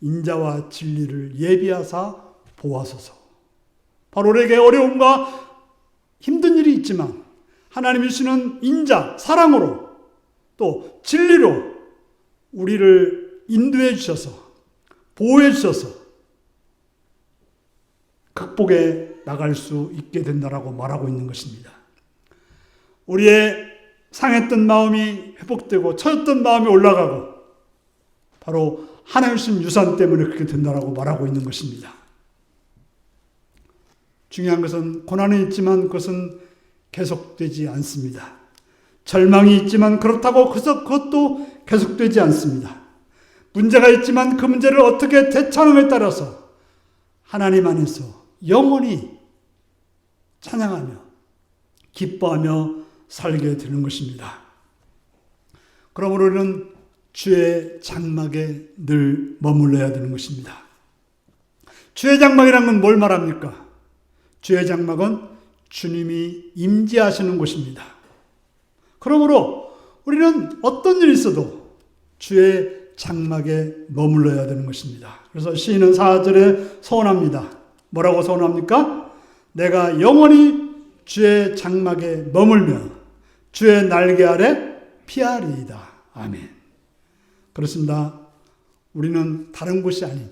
인자와 진리를 예비하사 보아소서. 바로 우리에게 어려움과 힘든 일이 있지만 하나님이 주시는 인자, 사랑으로 또 진리로 우리를 인도해 주셔서 보호해 주셔서 극복해 나갈 수 있게 된다라고 말하고 있는 것입니다. 우리의 상했던 마음이 회복되고 처졌던 마음이 올라가고 바로 하나님 주신 유산 때문에 그렇게 된다라고 말하고 있는 것입니다. 중요한 것은 고난이 있지만 그것은 계속되지 않습니다. 절망이 있지만 그렇다고 그것도 계속되지 않습니다. 문제가 있지만 그 문제를 어떻게 대처하느냐에 따라서 하나님 안에서 영원히 찬양하며 기뻐하며 살게 되는 것입니다. 그러므로 우리는 주의 장막에 늘 머물러야 되는 것입니다. 주의 장막이란 건 뭘 말합니까? 주의 장막은 주님이 임재하시는 곳입니다. 그러므로 우리는 어떤 일이 있어도 주의 장막에 머물러야 되는 것입니다. 그래서 시인은 4절에 소원합니다. 뭐라고 소원합니까? 내가 영원히 주의 장막에 머물며 주의 날개 아래 피하리이다. 아멘. 그렇습니다. 우리는 다른 곳이 아닌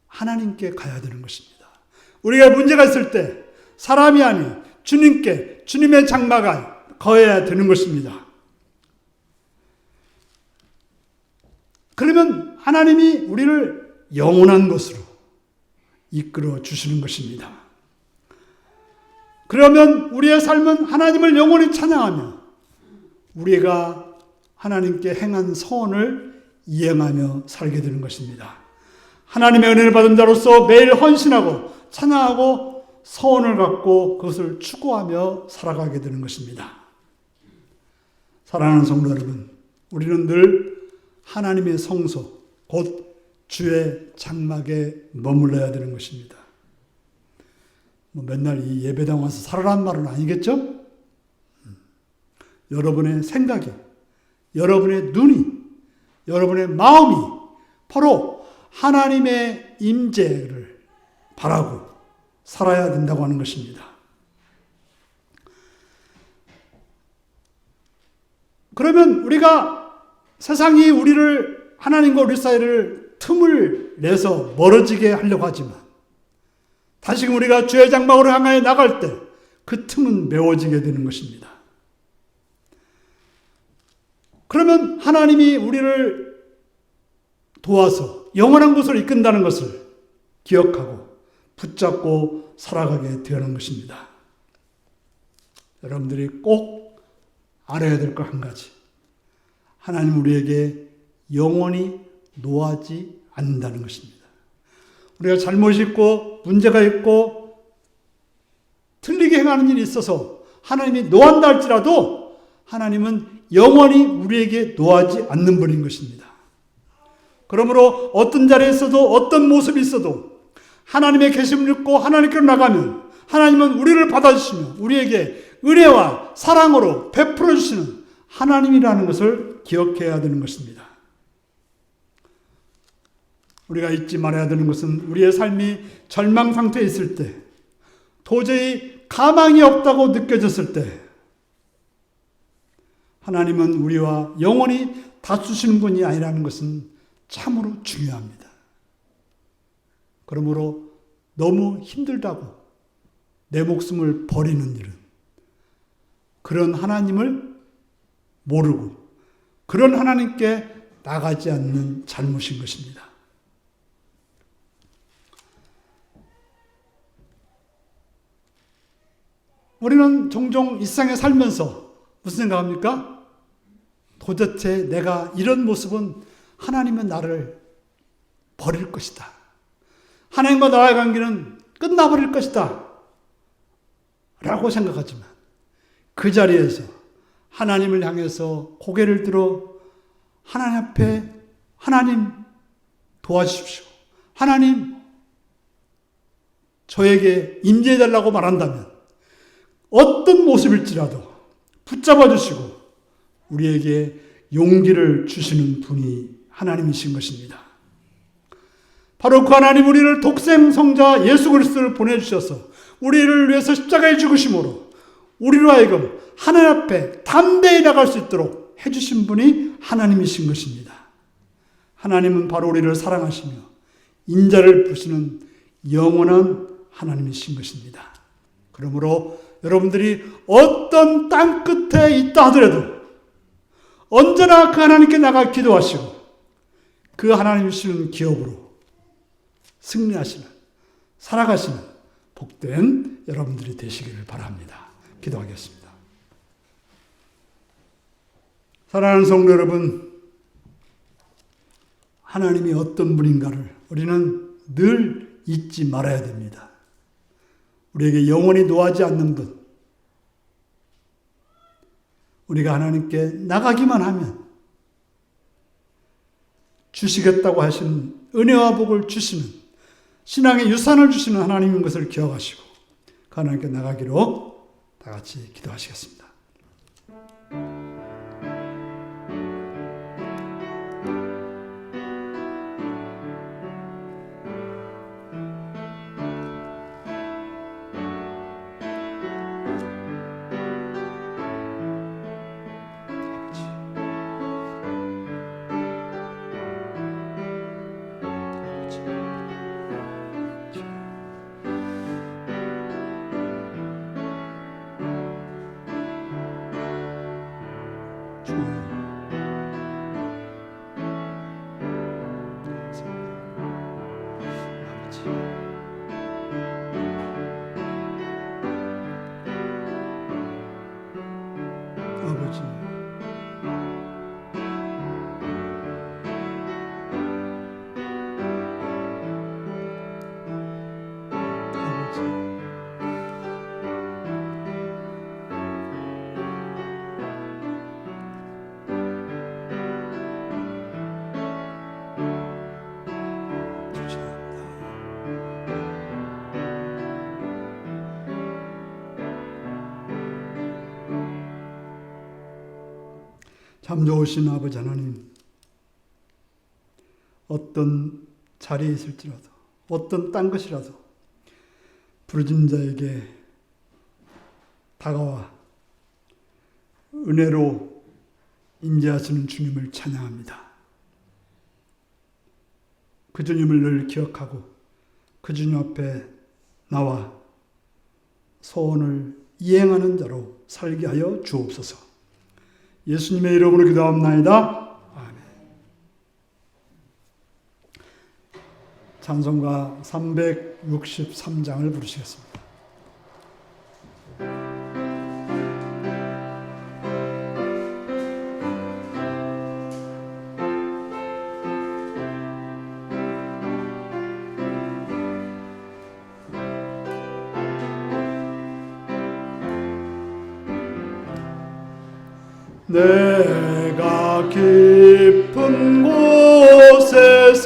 하나님께 가야 되는 것입니다. 우리가 문제가 있을 때 사람이 아닌 주님께, 주님의 장막에 거해야 되는 것입니다. 그러면 하나님이 우리를 영원한 것으로 이끌어 주시는 것입니다. 그러면 우리의 삶은 하나님을 영원히 찬양하며 우리가 하나님께 행한 소원을 이행하며 살게 되는 것입니다. 하나님의 은혜를 받은 자로서 매일 헌신하고 찬양하고 소원을 갖고 그것을 추구하며 살아가게 되는 것입니다. 사랑하는 성도 여러분, 우리는 늘 하나님의 성소, 곧 주의 장막에 머물러야 되는 것입니다. 맨날 이 예배당 와서 살아란 말은 아니겠죠? 여러분의 생각이, 여러분의 눈이, 여러분의 마음이 바로 하나님의 임재를 바라고 살아야 된다고 하는 것입니다. 그러면 우리가 세상이 우리를, 하나님과 우리 사이를 틈을 내서 멀어지게 하려고 하지만 다시금 우리가 주의 장막으로 향하여 나갈 때 그 틈은 메워지게 되는 것입니다. 그러면 하나님이 우리를 도와서 영원한 곳을 이끈다는 것을 기억하고 붙잡고 살아가게 되는 것입니다. 여러분들이 꼭 알아야 될 것 한 가지. 하나님 우리에게 영원히 노하지 않는다는 것입니다. 우리가 잘못이 있고 문제가 있고 틀리게 행하는 일이 있어서 하나님이 노한다 할지라도 하나님은 영원히 우리에게 노하지 않는 분인 것입니다. 그러므로 어떤 자리에 있어도 어떤 모습이 있어도 하나님의 계심을 믿고 하나님께로 나가면 하나님은 우리를 받아주시며 우리에게 은혜와 사랑으로 베풀어 주시는 하나님이라는 것을 기억해야 되는 것입니다. 우리가 잊지 말아야 되는 것은 우리의 삶이 절망 상태에 있을 때, 도저히 가망이 없다고 느껴졌을 때 하나님은 우리와 영원히 다투시는 분이 아니라는 것은 참으로 중요합니다. 그러므로 너무 힘들다고 내 목숨을 버리는 일은 그런 하나님을 모르고 그런 하나님께 나가지 않는 잘못인 것입니다. 우리는 종종 일상에 살면서 무슨 생각합니까? 도대체 내가 이런 모습은 하나님은 나를 버릴 것이다. 하나님과 나의 관계는 끝나버릴 것이다. 라고 생각하지만 그 자리에서 하나님을 향해서 고개를 들어 하나님 앞에 하나님 도와주십시오. 하나님 저에게 임재해달라고 말한다면 어떤 모습일지라도 붙잡아 주시고 우리에게 용기를 주시는 분이 하나님이신 것입니다. 바로 그 하나님 우리를 독생 성자 예수 그리스도를 보내주셔서 우리를 위해서 십자가에 죽으심으로 우리로 하여금 하나님 앞에 담대히 나갈 수 있도록 해주신 분이 하나님이신 것입니다. 하나님은 바로 우리를 사랑하시며 인자를 부시는 영원한 하나님이신 것입니다. 그러므로 여러분들이 어떤 땅 끝에 있다 하더라도 언제나 그 하나님께 나가 기도하시고 그 하나님 주시는 기업으로 승리하시는, 살아가시는 복된 여러분들이 되시기를 바랍니다. 기도하겠습니다. 사랑하는 성도 여러분, 하나님이 어떤 분인가를 우리는 늘 잊지 말아야 됩니다. 우리에게 영원히 노하지 않는 분, 우리가 하나님께 나가기만 하면 주시겠다고 하신 은혜와 복을 주시는 신앙의 유산을 주시는 하나님인 것을 기억하시고 그 하나님께 나가기로 다 같이 기도하시겠습니다. 아버지, 참 좋으신 아버지 하나님, 어떤 자리에 있을지라도 어떤 딴 것이라도 부르짖는 자에게 다가와 은혜로 임재하시는 주님을 찬양합니다. 그 주님을 늘 기억하고 그 주님 앞에 나와 소원을 이행하는 자로 살게 하여 주옵소서. 예수님의 이름으로 기도합나이다. 아멘. 찬송가 363장을 부르시겠습니다. 내가 깊은 곳에서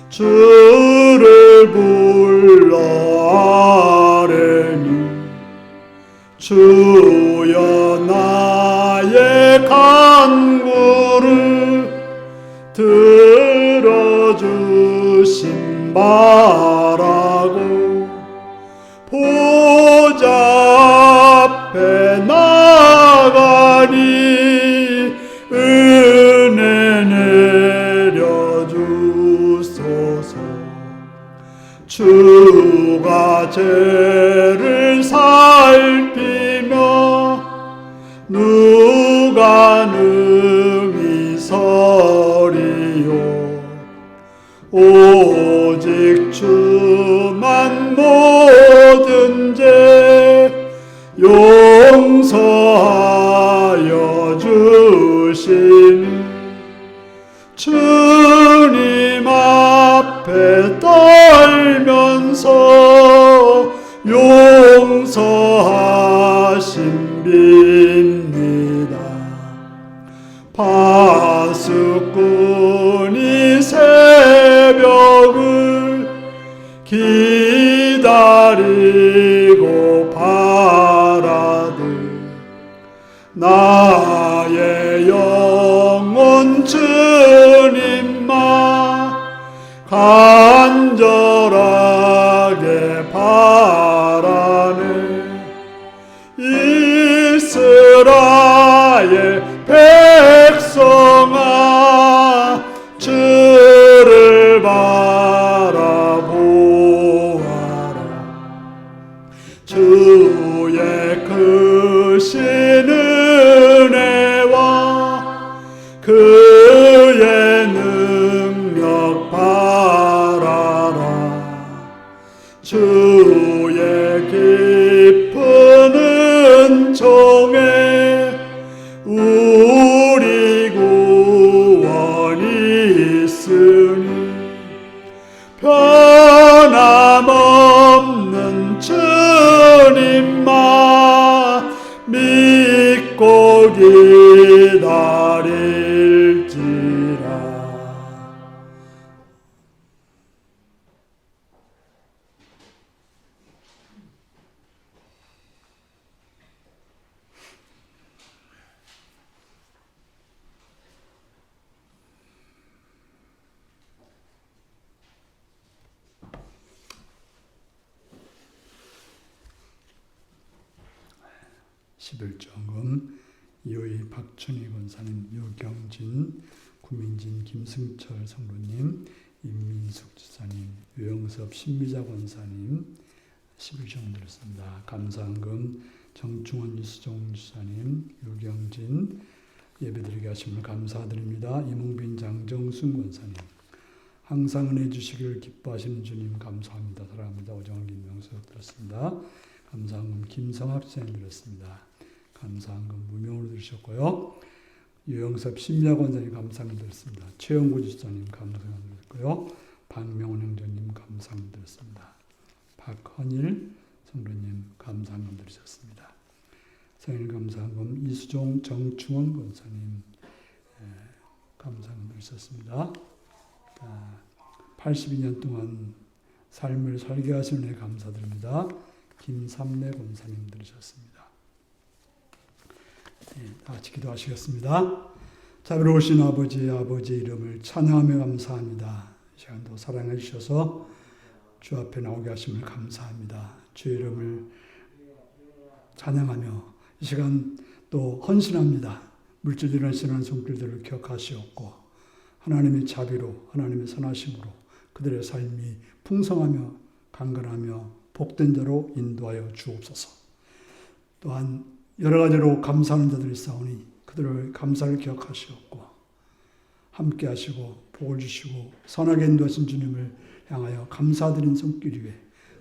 주를 불러 아뢰니 주여 나의 간구를 들어주신 바라고 보좌 앞에 나가니 은혜 내려주소서. 주가 죄를 살피며 누가 능히 서리요. 오직 주만 모든 죄 용서하여 주시니 주님 앞에 떨면서 용서하신 빕니다. 파수꾼이 새벽을 기다리고 바라듯 나의 영혼 주님만 간절하게 바라네. 이스라엘 백성아 주를 바라보아라. 주의 크신 은혜와 그의 능력 바라라. 주의 깊은 은총에 우리 구원이 있으니 변함없는 주님만 믿고 기다릴지라. 십일조금 이호희 박춘희 권사님, 유경진, 구민진, 김승철 성도님, 임민숙 지사님, 유영섭 신미자 권사님 11조금 드렸습니다. 감사한금 정충원 유수종 지사님, 유경진 예배드리게 하심을 감사드립니다. 이몽빈 장정순 권사님, 항상 은혜 주시기를 기뻐하시는 주님 감사합니다. 사랑합니다. 오정원 김명수 드렸습니다. 감사한금 김성학 지사님 드렸습니다. 감사한금 무명으로 들으셨고요. 유영섭 심야 권사님 감사합니다 드렸습니다. 최영구 지사님 감사합니다 드렸고요. 박명훈 형제님 감사합니다 드렸습니다. 박헌일 성도님 감사합니다 드리셨습니다. 생일 감사한금 이수종 정충원 권사님 감사합니다 드리셨습니다. 82년 동안 삶을 살게 하시는 애 감사드립니다. 김삼래 권사님 들으셨습니다. 다 같이 기도하시겠습니다. 자비로우신 아버지의 이름을 찬양하며 감사합니다. 이 시간도 사랑해 주셔서 주 앞에 나오게 하심을 감사합니다. 주의 이름을 찬양하며 이 시간 또 헌신합니다. 물질이나 신한 손길들을 기억하시옵고 하나님의 자비로 하나님의 선하심으로 그들의 삶이 풍성하며 강건하며 복된 자로 인도하여 주옵소서. 또한 여러 가지로 감사하는 자들이 있사오니 그들의 감사를 기억하시옵고 함께 하시고 복을 주시고 선하게 인도하신 주님을 향하여 감사드린 손길 위에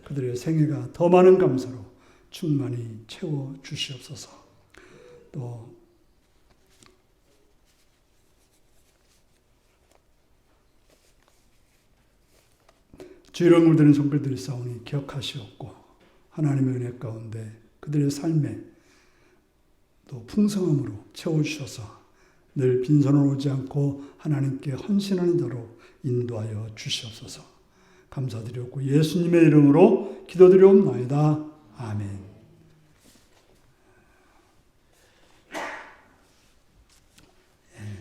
그들의 생애가 더 많은 감사로 충만히 채워 주시옵소서. 또 죄를 물드는 손길들이 있사오니 기억하시옵고 하나님의 은혜 가운데 그들의 삶에 또 풍성함으로 채워주셔서 늘 빈손으로 오지 않고 하나님께 헌신하는 자로 인도하여 주시옵소서. 감사드렸고 예수님의 이름으로 기도드리옵나이다. 아멘.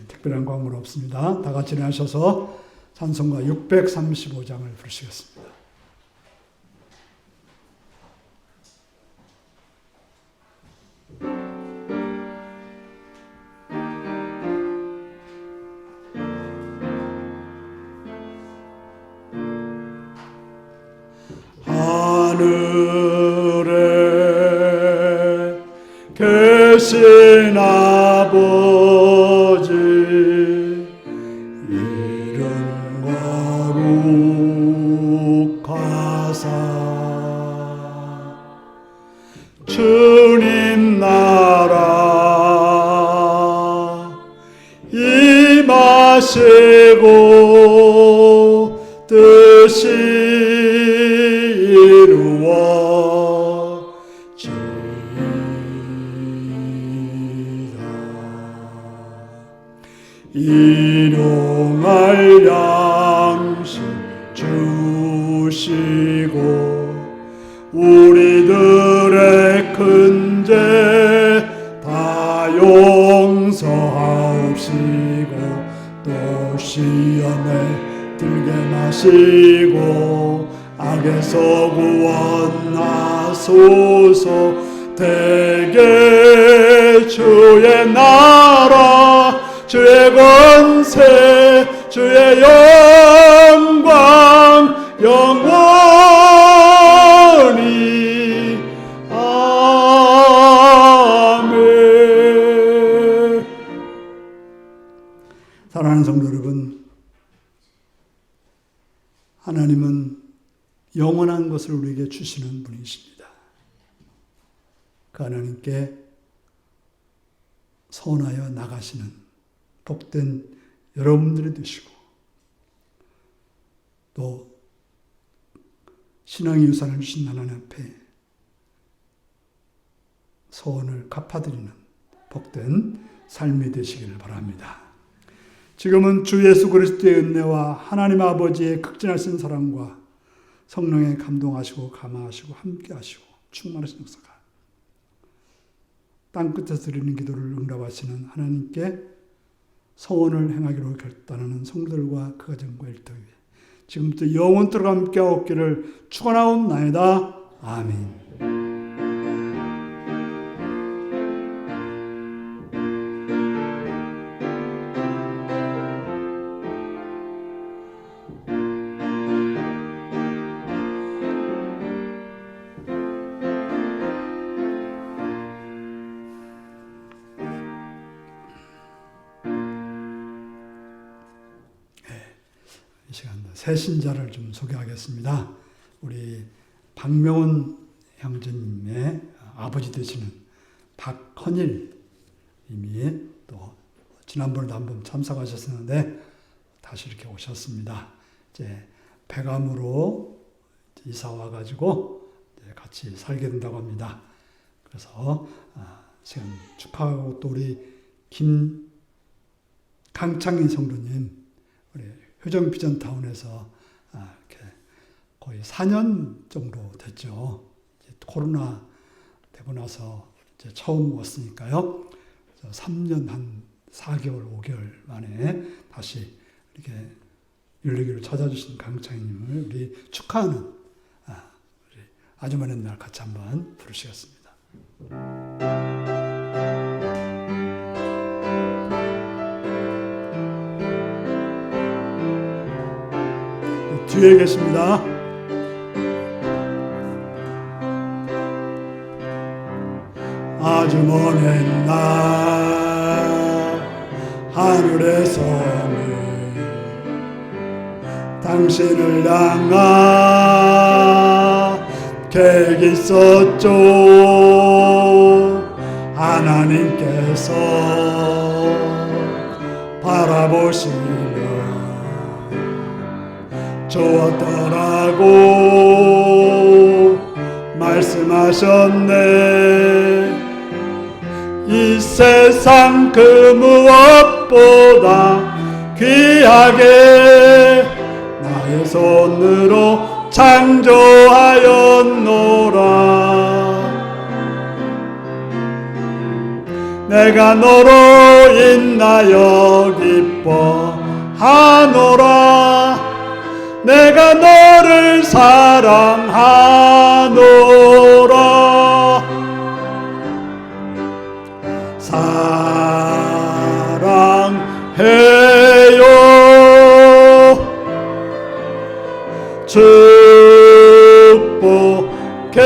특별한 광고는 없습니다. 다 같이 일어나셔서 찬송가 635장을 부르시겠습니다. 하늘에 계신 아버지 이름 거룩하사 주님 나라 임하시고 뜻이 일용할 양식 주시고 우리들의 큰 죄 다 용서하옵시고 또 시험에 들게 마시고 악에서 구원하소서. 대개 주의 나라 주의 권세 주의 영광 영원히 아멘. 사랑하는 성도 여러분, 하나님은 영원한 것을 우리에게 주시는 분이십니다. 그 하나님께 선하여 나가시는 복된 여러분들이 되시고 또 신앙의 유산을 주신 하나님 앞에 소원을 갚아드리는 복된 삶이 되시기를 바랍니다. 지금은 주 예수 그리스도의 은혜와 하나님 아버지의 극진하신 사랑과 성령의 감동하시고 감화하시고 함께하시고 충만하신 역사가 땅끝에서 드리는 기도를 응답하시는 하나님께 소원을 행하기로 결단하는 성도들과 그 가정과 일터 위에 지금부터 영원토록 함께하옵기를 축원하옵나이다. 아멘. 이 시간 새 신자를 좀 소개하겠습니다. 우리 박명훈 형제님의 아버지 되시는 박헌일 님이 또 지난번에도 한번 참석하셨었는데 다시 이렇게 오셨습니다. 이제 배감으로 이사 와가지고 같이 살게 된다고 합니다. 그래서 시간 축하하고 또 우리 강창인 성도님 우리 효정 비전타운에서 이렇게 거의 4년 정도 됐죠. 이제 코로나 되고 나서 이제 처음 왔으니까요. 3년 한 4개월, 5개월 만에 다시 이렇게 윤리교를 찾아주신 강창희님을 우리 축하하는 우리 아주머니 날 같이 한번 부르시겠습니다. 위에 계십니다. 아주 먼 옛날 하늘에서는 당신을 향한 계획이 있었죠. 하나님께서 바라보시며 좋았더라고 말씀하셨네. 이 세상 그 무엇보다 귀하게 나의 손으로 창조하였노라. 내가 너로 인하여 기뻐하노라. 내가 너를 사랑하노라. 사랑해요. 축복해요.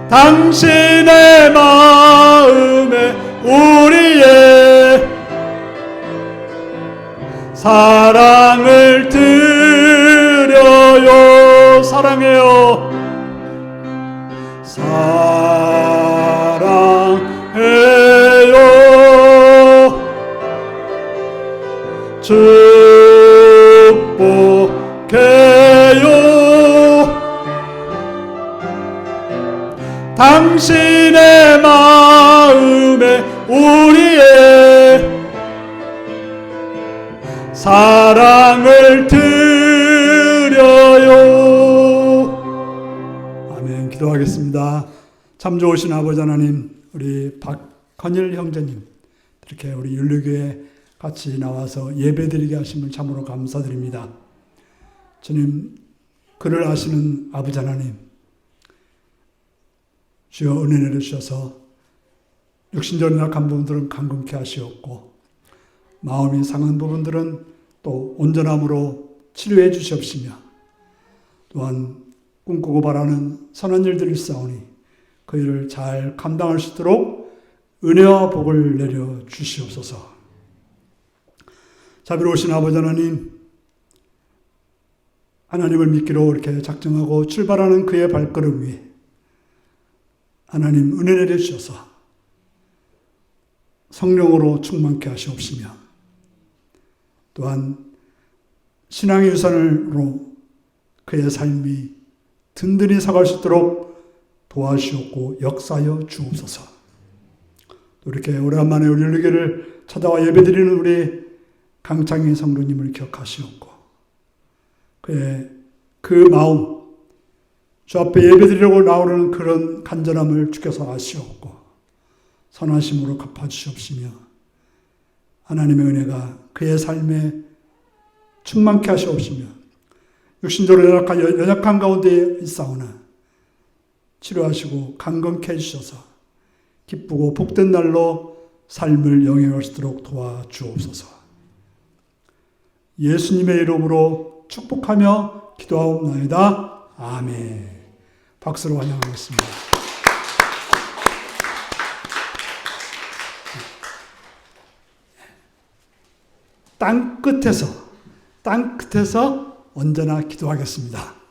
당신의 마음에 우리의 사랑을 드려요. 사랑해요. 사랑해요. 축복해요. 당신의 마음에 우리의 사랑을 드려요. 아멘. 기도하겠습니다. 참 좋으신 아버지 하나님, 우리 박헌일 형제님 이렇게 우리 율류교회 같이 나와서 예배드리게 하심을 참으로 감사드립니다. 주님, 그를 아시는 아버지 하나님, 주여 은혜 내려주셔서 육신적으로 약한 부분들은 강건케 하시옵고 마음이 상한 부분들은 또 온전함으로 치료해 주시옵시며 또한 꿈꾸고 바라는 선한 일들이 있사오니 그 일을 잘 감당할 수 있도록 은혜와 복을 내려 주시옵소서. 자비로우신 아버지 하나님, 하나님을 믿기로 이렇게 작정하고 출발하는 그의 발걸음 위에 하나님 은혜 내려 주셔서 성령으로 충만케 하시옵시며 또한 신앙의 유산으로 그의 삶이 든든히 사갈 수 있도록 도와주시옵고 역사하여 주옵소서. 또 이렇게 오래간만에 우리 율류교회를 찾아와 예배드리는 우리 강창희 성도님을 기억하시옵고 그의 그 마음, 주 앞에 예배드리려고 나오는 그런 간절함을 주께서 아시옵고 선하심으로 갚아주시옵시며 하나님의 은혜가 그의 삶에 충만케 하시옵시며 육신적으로 연약한 가운데 있사오나 치료하시고 강건케 해주셔서 기쁘고 복된 날로 삶을 영위할 수 있도록 도와주옵소서. 예수님의 이름으로 축복하며 기도하옵나이다. 아멘. 박수로 환영하겠습니다. 땅 끝에서 언제나 기도하겠습니다.